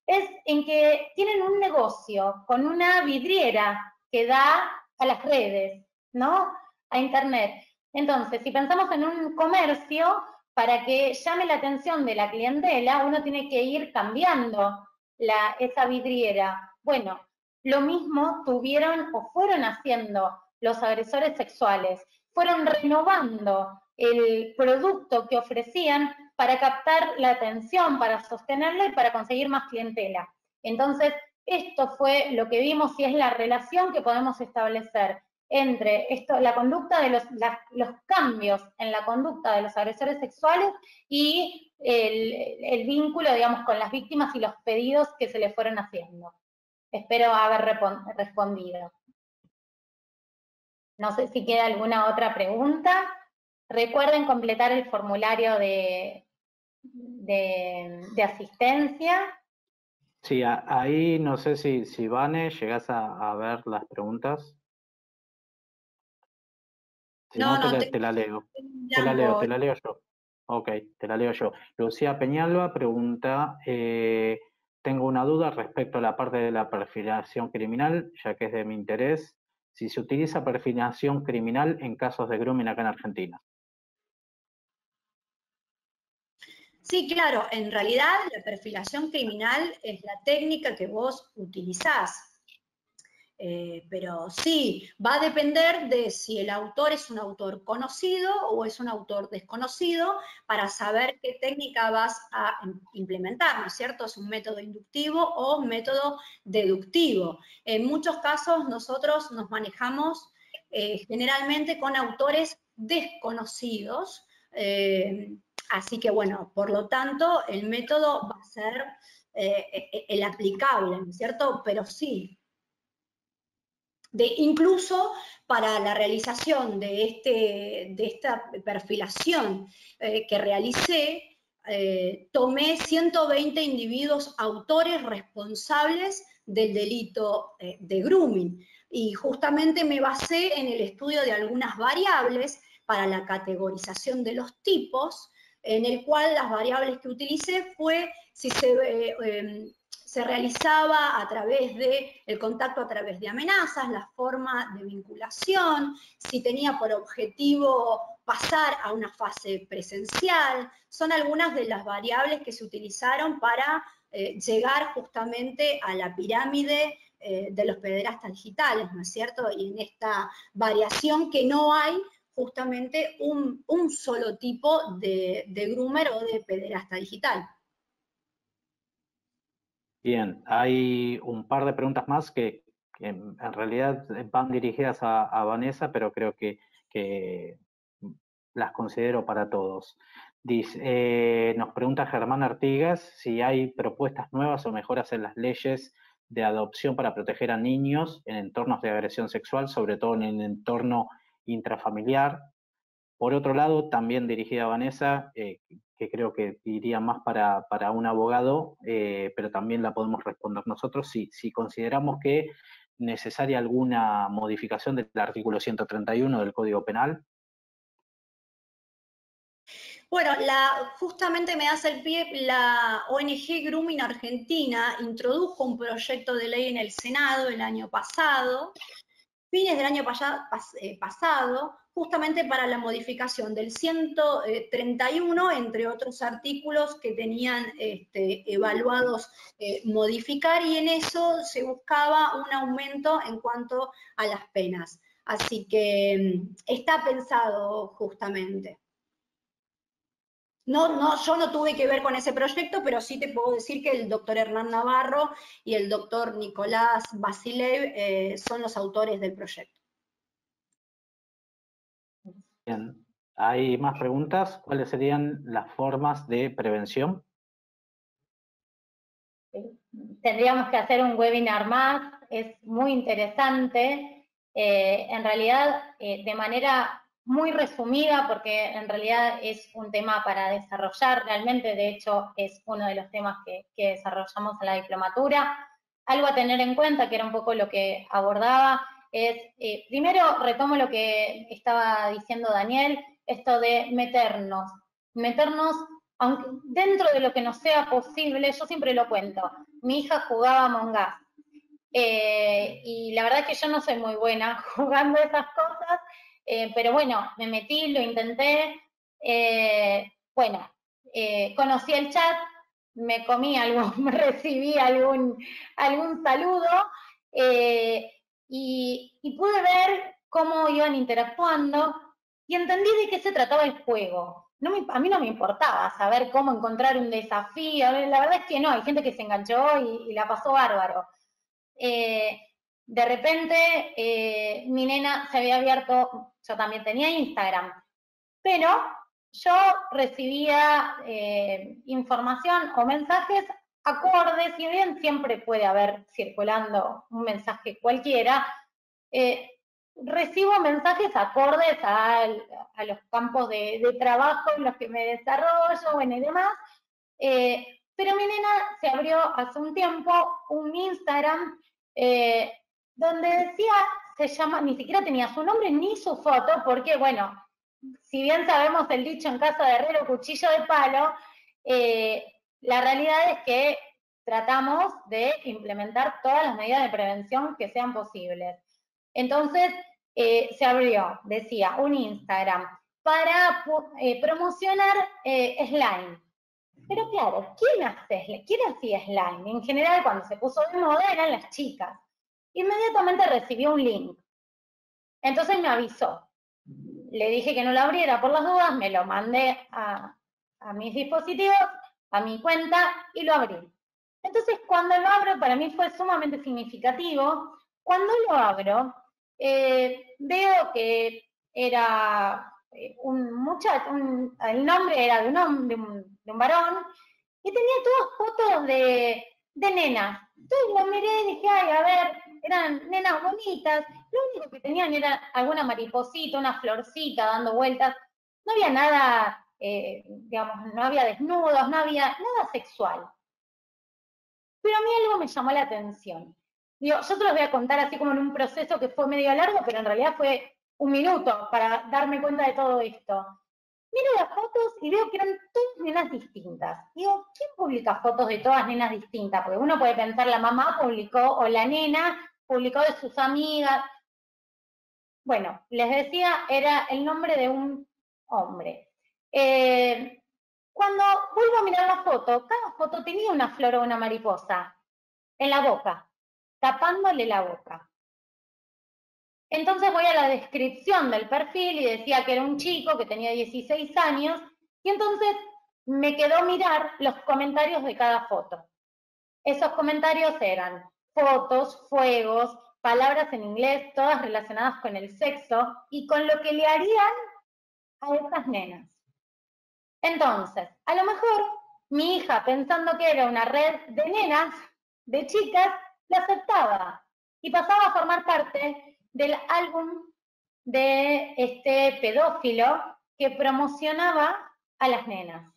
es en que tienen un negocio con una vidriera que da a las redes, ¿no? A Internet. Entonces, si pensamos en un comercio, para que llame la atención de la clientela, uno tiene que ir cambiando esa vidriera. Bueno, lo mismo tuvieron o fueron haciendo los agresores sexuales. Fueron renovando el producto que ofrecían para captar la atención, para sostenerla y para conseguir más clientela. Entonces, esto fue lo que vimos y es la relación que podemos establecer entre la conducta de los cambios en la conducta de los agresores sexuales y el vínculo, digamos, con las víctimas y los pedidos que se les fueron haciendo. Espero haber respondido. No sé si queda alguna otra pregunta. Recuerden completar el formulario de asistencia. Sí, ahí no sé si Vane, llegás a ver las preguntas. Si no, te la leo. Te la leo yo. Ok, te la leo yo. Lucía Peñalba pregunta, tengo una duda respecto a la parte de la perfilación criminal, ya que es de mi interés, si se utiliza perfilación criminal en casos de grooming acá en Argentina. Sí, claro, en realidad la perfilación criminal es la técnica que vos utilizás. Pero sí, va a depender de si el autor es un autor conocido o es un autor desconocido para saber qué técnica vas a implementar, ¿no es cierto? ¿Es un método inductivo o un método deductivo? En muchos casos nosotros nos manejamos generalmente con autores desconocidos, así que bueno, por lo tanto el método va a ser el aplicable, ¿no es cierto? Pero sí, incluso para la realización de esta perfilación que realicé, tomé 120 individuos autores responsables del delito de grooming. Y justamente me basé en el estudio de algunas variables para la categorización de los tipos, en el cual las variables que utilicé fue si se se realizaba a través del contacto a través de amenazas, la forma de vinculación, si tenía por objetivo pasar a una fase presencial, son algunas de las variables que se utilizaron para llegar justamente a la pirámide de los pederastas digitales, ¿no es cierto? Y en esta variación que no hay justamente un solo tipo de groomer o de pederasta digital. Bien, hay un par de preguntas más que en realidad van dirigidas a Vanessa, pero creo que las considero para todos. Dice, nos pregunta Germán Artigas si hay propuestas nuevas o mejoras en las leyes de adopción para proteger a niños en entornos de agresión sexual, sobre todo en el entorno intrafamiliar. Por otro lado, también dirigida a Vanessa, que creo que iría más para un abogado, pero también la podemos responder nosotros, si consideramos que necesaria alguna modificación del artículo 131 del Código Penal. Bueno, justamente me hace el pie, la ONG Grooming Argentina introdujo un proyecto de ley en el Senado el año pasado, fines del año pasado, justamente para la modificación del 131, entre otros artículos que tenían evaluados modificar, y en eso se buscaba un aumento en cuanto a las penas. Así que está pensado justamente. Yo no tuve que ver con ese proyecto, pero sí te puedo decir que el doctor Hernán Navarro y el doctor Nicolás Basilev son los autores del proyecto. Bien, ¿hay más preguntas? ¿Cuáles serían las formas de prevención? Tendríamos que hacer un webinar más, es muy interesante, en realidad de manera muy resumida, porque en realidad es un tema para desarrollar realmente, de hecho es uno de los temas que desarrollamos en la diplomatura. Algo a tener en cuenta, que era un poco lo que abordaba, es, primero retomo lo que estaba diciendo Daniel, esto de meternos aunque dentro de lo que nos sea posible. Yo siempre lo cuento, mi hija jugaba Among Us, y la verdad es que yo no soy muy buena jugando esas cosas, pero bueno, me metí, lo intenté, conocí el chat, me comí algo, recibí algún saludo, y pude ver cómo iban interactuando y entendí de qué se trataba el juego. A mí no me importaba saber cómo encontrar un desafío, la verdad es que no, hay gente que se enganchó y la pasó bárbaro. De repente mi nena se había abierto, yo también tenía Instagram, pero yo recibía información o mensajes acordes, y bien siempre puede haber circulando un mensaje cualquiera, recibo mensajes acordes a los campos de trabajo en los que me desarrollo, bueno, y demás, pero mi nena se abrió hace un tiempo un Instagram donde decía, ni siquiera tenía su nombre ni su foto, porque bueno, si bien sabemos el dicho en casa de herrero, cuchillo de palo, la realidad es que tratamos de implementar todas las medidas de prevención que sean posibles. Entonces, se abrió, decía, un Instagram para promocionar slime. Pero claro, ¿quién hacía slime? En general, cuando se puso de moda, eran las chicas. Inmediatamente recibió un link. Entonces me avisó. Le dije que no lo abriera por las dudas, me lo mandé a mis dispositivos, a mi cuenta, y lo abrí. Entonces, cuando lo abro, para mí fue sumamente significativo. Cuando lo abro, veo que era un muchacho, el nombre era de un varón, y tenía todas fotos de nenas. Entonces lo miré y dije, ay, a ver, eran nenas bonitas. Lo único que tenían era alguna mariposita, una florcita dando vueltas. No había nada, digamos, no había desnudos, no había nada sexual. Pero a mí algo me llamó la atención. Digo, yo te lo voy a contar así como en un proceso que fue medio largo, pero en realidad fue un minuto para darme cuenta de todo esto. miro las fotos y veo que eran todas nenas distintas. Digo, ¿quién publica fotos de todas nenas distintas? Porque uno puede pensar, la mamá publicó, o la nena publicó de sus amigas. Bueno, les decía, era el nombre de un hombre. Cuando vuelvo a mirar la foto, cada foto tenía una flor o una mariposa en la boca, tapándole la boca. Entonces voy a la descripción del perfil y decía que era un chico que tenía 16 años, y entonces me quedó mirar los comentarios de cada foto. Esos comentarios eran fotos, fuegos, palabras en inglés, todas relacionadas con el sexo y con lo que le harían a esas nenas. Entonces, a lo mejor mi hija, pensando que era una red de nenas, de chicas, la aceptaba y pasaba a formar parte del álbum de este pedófilo que promocionaba a las nenas.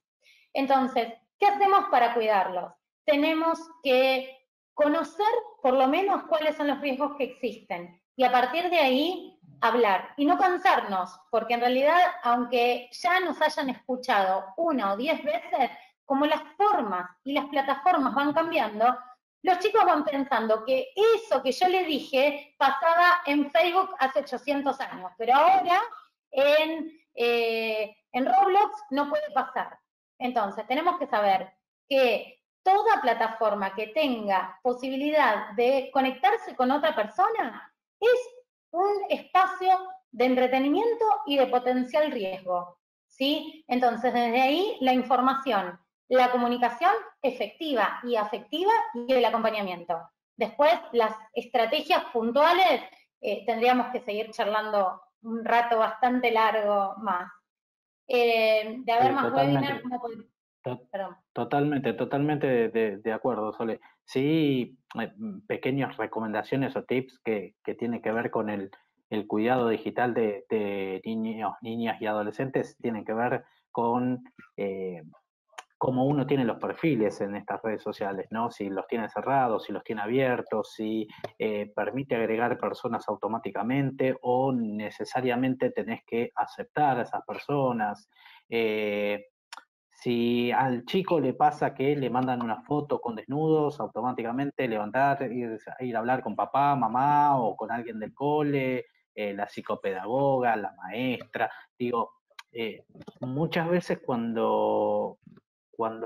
Entonces, ¿qué hacemos para cuidarlos? Tenemos que conocer por lo menos cuáles son los riesgos que existen y a partir de ahí hablar y no cansarnos, porque en realidad, aunque ya nos hayan escuchado 1 o 10 veces, como las formas y las plataformas van cambiando, los chicos van pensando que eso que yo les dije pasaba en Facebook hace 800 años, pero ahora en Roblox no puede pasar. Entonces, tenemos que saber que toda plataforma que tenga posibilidad de conectarse con otra persona es un espacio de entretenimiento y de potencial riesgo, ¿sí? Entonces, desde ahí, la información, la comunicación efectiva y afectiva y el acompañamiento. Después, las estrategias puntuales, tendríamos que seguir charlando un rato bastante largo más. De haber más webinars, ¿cómo podemos? Perdón. Totalmente de acuerdo, Sole. Sí, pequeñas recomendaciones o tips que tienen que ver con el cuidado digital de niños, niñas y adolescentes, tienen que ver con cómo uno tiene los perfiles en estas redes sociales, ¿no? Si los tiene cerrados, si los tiene abiertos, si permite agregar personas automáticamente o necesariamente tenés que aceptar a esas personas. Si al chico le pasa que le mandan una foto con desnudos, automáticamente levantar, ir a hablar con papá, mamá o con alguien del cole, la psicopedagoga, la maestra. Digo, muchas veces cuando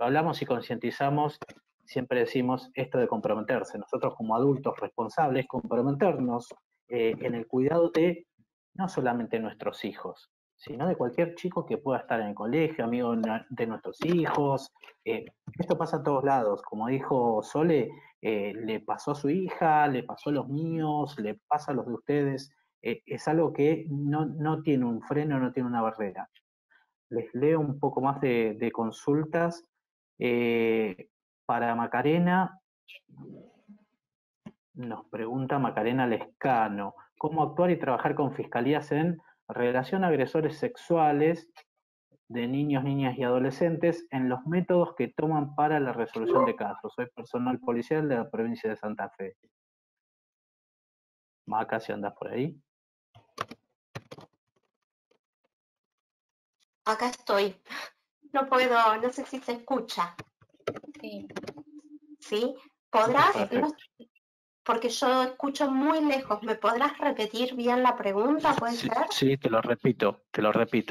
hablamos y concientizamos, siempre decimos esto de comprometerse. Nosotros como adultos responsables, comprometernos en el cuidado de no solamente nuestros hijos, sino de cualquier chico que pueda estar en el colegio, amigo de nuestros hijos. Esto pasa a todos lados. Como dijo Sole, le pasó a su hija, le pasó a los míos, le pasa a los de ustedes. Es algo que no tiene un freno, no tiene una barrera. Les leo un poco más de consultas. Para Macarena, nos pregunta Macarena Lescano, ¿cómo actuar y trabajar con fiscalías en relación a agresores sexuales de niños, niñas y adolescentes en los métodos que toman para la resolución de casos? Soy personal policial de la provincia de Santa Fe. Maca, si andas por ahí. Acá estoy. No puedo, no sé si se escucha. Sí. ¿Sí? ¿Podrás? Porque yo escucho muy lejos. ¿Me podrás repetir bien la pregunta? ¿Puede ser? Sí, te lo repito.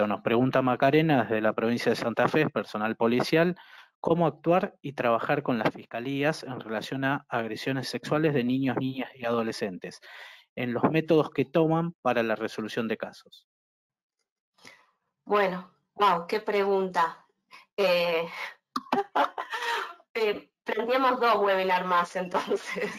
Nos pregunta Macarena desde la provincia de Santa Fe, personal policial, ¿cómo actuar y trabajar con las fiscalías en relación a agresiones sexuales de niños, niñas y adolescentes, en los métodos que toman para la resolución de casos? Bueno, wow, qué pregunta. Planteamos 2 webinars más entonces.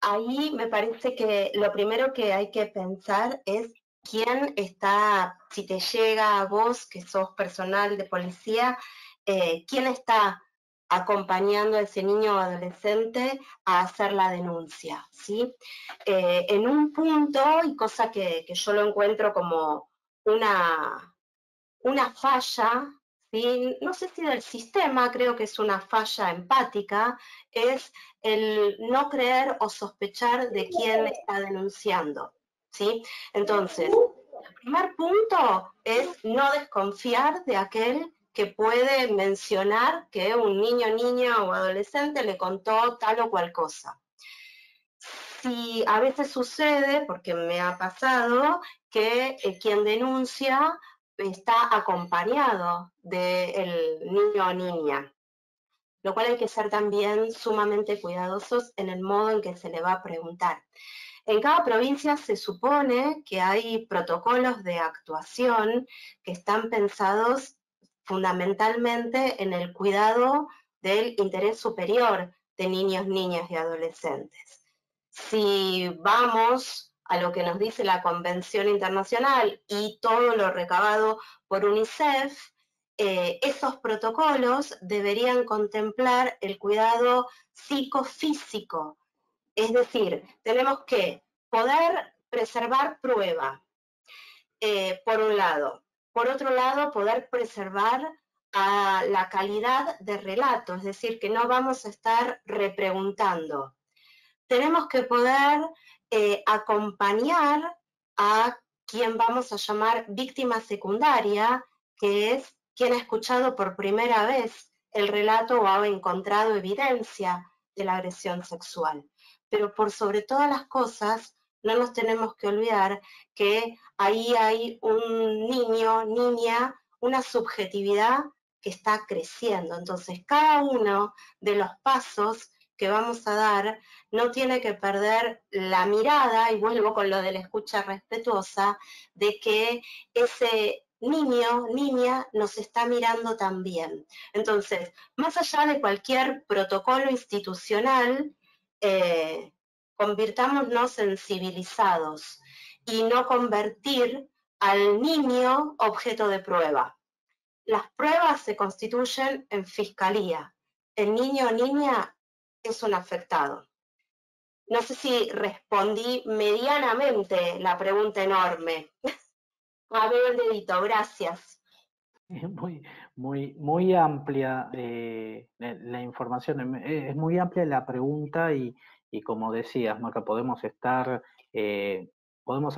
Ahí me parece que lo primero que hay que pensar es quién está, si te llega a vos, que sos personal de policía, quién está acompañando a ese niño o adolescente a hacer la denuncia, ¿sí? En un punto, y cosa que yo lo encuentro como una falla, ¿sí? No sé si del sistema, creo que es una falla empática, es el no creer o sospechar de quién está denunciando, ¿sí? Entonces, El primer punto es no desconfiar de aquel que puede mencionar que un niño, niña o adolescente le contó tal o cual cosa. Si a veces sucede, porque me ha pasado, que quien denuncia está acompañado del niño o niña, lo cual hay que ser también sumamente cuidadosos en el modo en que se le va a preguntar. En cada provincia se supone que hay protocolos de actuación que están pensados fundamentalmente en el cuidado del interés superior de niños, niñas y adolescentes. Si vamos a lo que nos dice la Convención Internacional y todo lo recabado por UNICEF, esos protocolos deberían contemplar el cuidado psicofísico. Es decir, tenemos que poder preservar prueba, por un lado. Por otro lado, poder preservar la calidad de relato, es decir, que no vamos a estar repreguntando. Tenemos que poder acompañar a quien vamos a llamar víctima secundaria, que es quien ha escuchado por primera vez el relato o ha encontrado evidencia de la agresión sexual. Pero por sobre todas las cosas, no nos tenemos que olvidar que ahí hay un niño, niña, una subjetividad que está creciendo. Entonces, cada uno de los pasos que vamos a dar no tiene que perder la mirada, y vuelvo con lo de la escucha respetuosa, de que ese niño, niña, nos está mirando también. Entonces, más allá de cualquier protocolo institucional, convirtámonos en civilizados y no convertir al niño objeto de prueba. Las pruebas se constituyen en fiscalía. El niño o niña es un afectado. No sé si respondí medianamente la pregunta enorme. A ver el dedito, gracias. Muy amplia la información, es muy amplia la pregunta y como decías, Maca, podemos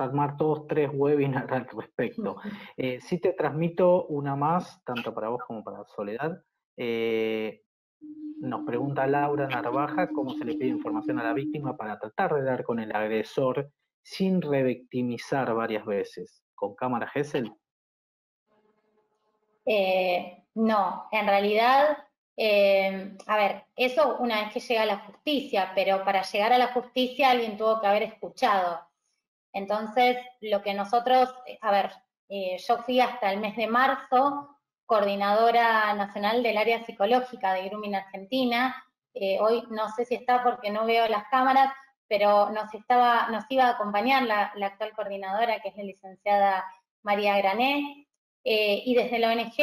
armar todos 3 webinars al respecto. Sí te transmito una más, tanto para vos como para Soledad. Nos pregunta Laura Narvaja cómo se le pide información a la víctima para tratar de dar con el agresor sin revictimizar varias veces. ¿Con cámara Gesell? No, en realidad, a ver, eso una vez que llega a la justicia, pero para llegar a la justicia alguien tuvo que haber escuchado. Entonces, lo que nosotros, yo fui hasta el mes de marzo coordinadora nacional del área psicológica de Grooming Argentina. Hoy no sé si está porque no veo las cámaras, pero nos iba a acompañar la actual coordinadora, que es la licenciada María Grané, y desde la ONG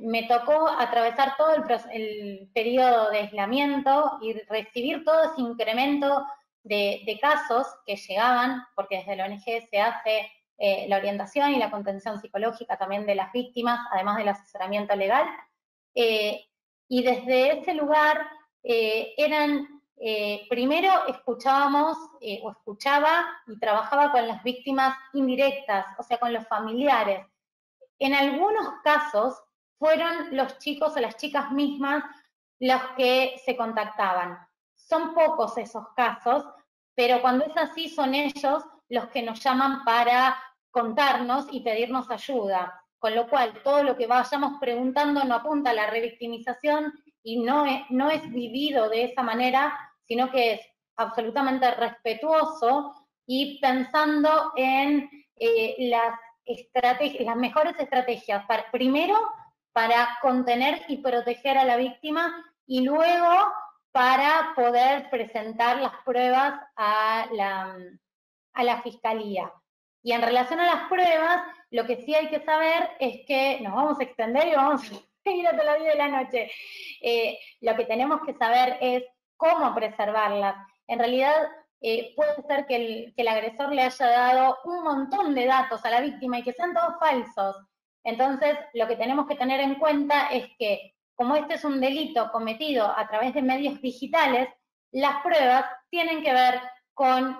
me tocó atravesar todo el periodo de aislamiento y recibir todo ese incremento de casos que llegaban, porque desde la ONG se hace la orientación y la contención psicológica también de las víctimas, además del asesoramiento legal. Y desde ese lugar primero escuchábamos o escuchaba y trabajaba con las víctimas indirectas, o sea, con los familiares. En algunos casos fueron los chicos o las chicas mismas los que se contactaban. Son pocos esos casos, pero cuando es así son ellos los que nos llaman para contarnos y pedirnos ayuda. Con lo cual, todo lo que vayamos preguntando no apunta a la revictimización y no es vivido de esa manera, sino que es absolutamente respetuoso y pensando en las mejores estrategias, primero para contener y proteger a la víctima y luego para poder presentar las pruebas a la fiscalía. Y en relación a las pruebas, lo que sí hay que saber es que nos vamos a extender y vamos a seguir hasta la 10 de la noche. Lo que tenemos que saber es cómo preservarlas. En realidad, puede ser que el agresor le haya dado un montón de datos a la víctima y que sean todos falsos. Entonces, lo que tenemos que tener en cuenta es que, como este es un delito cometido a través de medios digitales, las pruebas tienen que ver con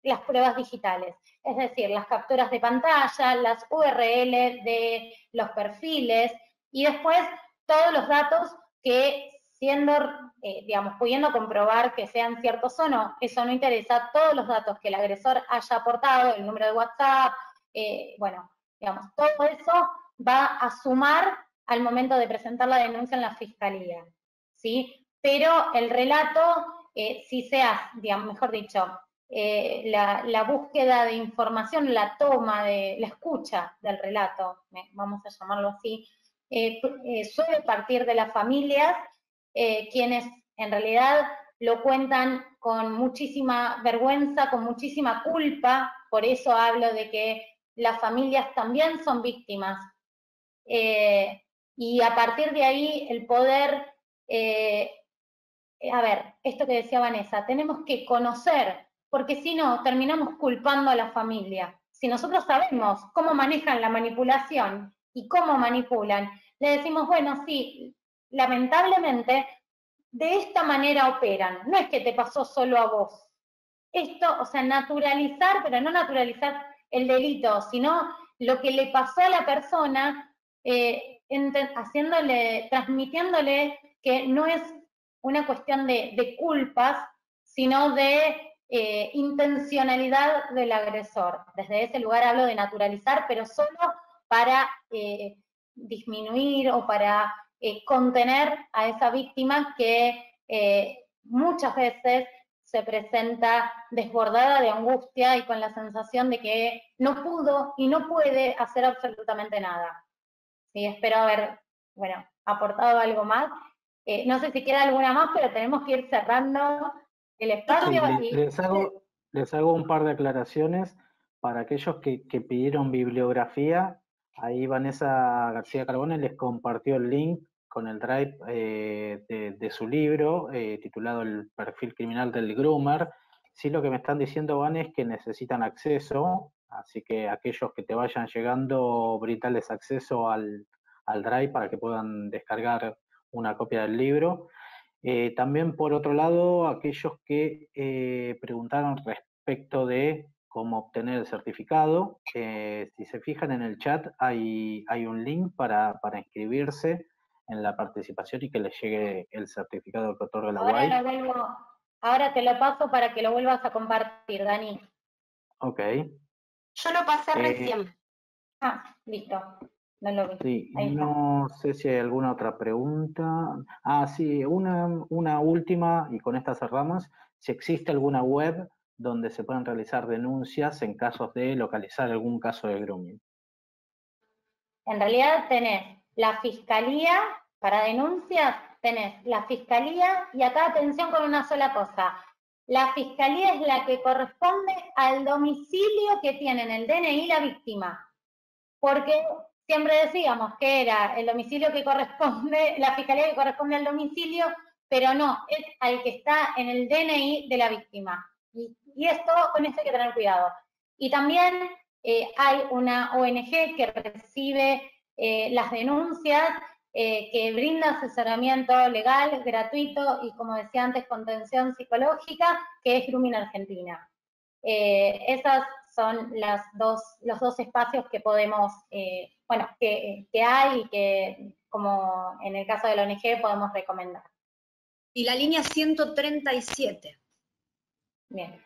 las pruebas digitales. es decir, las capturas de pantalla, las URL de los perfiles, y después todos los datos que siendo, digamos, pudiendo comprobar que sean ciertos o no, eso no interesa, todos los datos que el agresor haya aportado, el número de WhatsApp, bueno, digamos, todo eso va a sumar al momento de presentar la denuncia en la fiscalía, ¿sí? Pero el relato, si se hace, digamos, mejor dicho, la búsqueda de información, la toma de, la escucha del relato, vamos a llamarlo así, suele partir de las familias, quienes en realidad lo cuentan con muchísima vergüenza, con muchísima culpa, por eso hablo de que las familias también son víctimas. Y a partir de ahí el poder, a ver, esto que decía Vanessa, tenemos que conocer, porque si no terminamos culpando a la familia. Si nosotros sabemos cómo manejan la manipulación y cómo manipulan, le decimos, bueno, sí, lamentablemente de esta manera operan, no es que te pasó solo a vos. Esto, o sea, naturalizar, pero no naturalizar el delito, sino lo que le pasó a la persona, transmitiéndole que no es una cuestión de culpas, sino de intencionalidad del agresor. Desde ese lugar hablo de naturalizar, pero solo para disminuir o para contener a esa víctima que muchas veces se presenta desbordada de angustia y con la sensación de que no pudo y no puede hacer absolutamente nada. Sí, espero haber, bueno, aportado algo más. No sé si queda alguna más, pero tenemos que ir cerrando el espacio. Sí, les hago un par de aclaraciones para aquellos que pidieron bibliografía. Ahí Vanessa García Carbone les compartió el link con el drive de su libro titulado El perfil criminal del groomer. Sí, lo que me están diciendo, Van, es que necesitan acceso, así que aquellos que te vayan llegando, brindales acceso al drive para que puedan descargar una copia del libro. También, por otro lado, aquellos que preguntaron respecto de cómo obtener el certificado, si se fijan en el chat hay un link para inscribirse en la participación y que les llegue el certificado que otorga la UAI. Ahora te lo paso para que lo vuelvas a compartir, Dani. Ok. Yo lo pasé recién. Ah, listo. No lo vi. Sí, no sé si hay alguna otra pregunta. Ah, sí, una última, y con esta cerramos. Si existe alguna web donde se puedan realizar denuncias en casos de localizar algún caso de grooming. En realidad tenés la fiscalía, para denuncias tenés la fiscalía, y acá atención con una sola cosa. La fiscalía es la que corresponde al domicilio que tiene en el DNI la víctima. Porque siempre decíamos que era el domicilio que corresponde, la fiscalía que corresponde al domicilio, pero no, es al que está en el DNI de la víctima. Y esto, con esto hay que tener cuidado. Y también hay una ONG que recibe las denuncias, que brinda asesoramiento legal, gratuito y, como decía antes, contención psicológica, que es Grooming Argentina. Esas son los dos espacios que podemos, bueno, que hay y que, como en el caso de la ONG, podemos recomendar. Y la línea 137. Bien.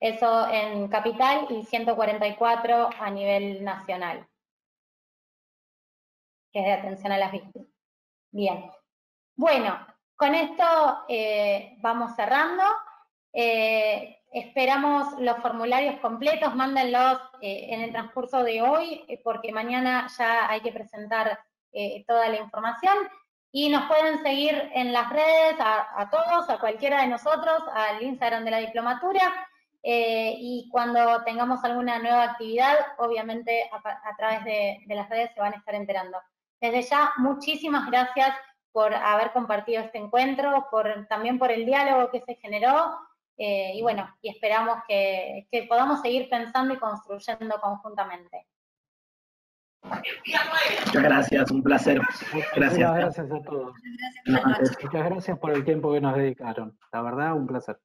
Eso en Capital y 144 a nivel nacional, que es de atención a las víctimas. Bien. Bueno, con esto vamos cerrando. Esperamos los formularios completos, mándenlos en el transcurso de hoy, porque mañana ya hay que presentar toda la información. Y nos pueden seguir en las redes, a todos, a cualquiera de nosotros, al Instagram de la Diplomatura, y cuando tengamos alguna nueva actividad, obviamente a través de las redes se van a estar enterando. Desde ya, muchísimas gracias por haber compartido este encuentro, también por el diálogo que se generó, y bueno, y esperamos que podamos seguir pensando y construyendo conjuntamente. Muchas gracias, un placer. Gracias. Muchas gracias a todos. Muchas gracias por el tiempo que nos dedicaron. La verdad, un placer.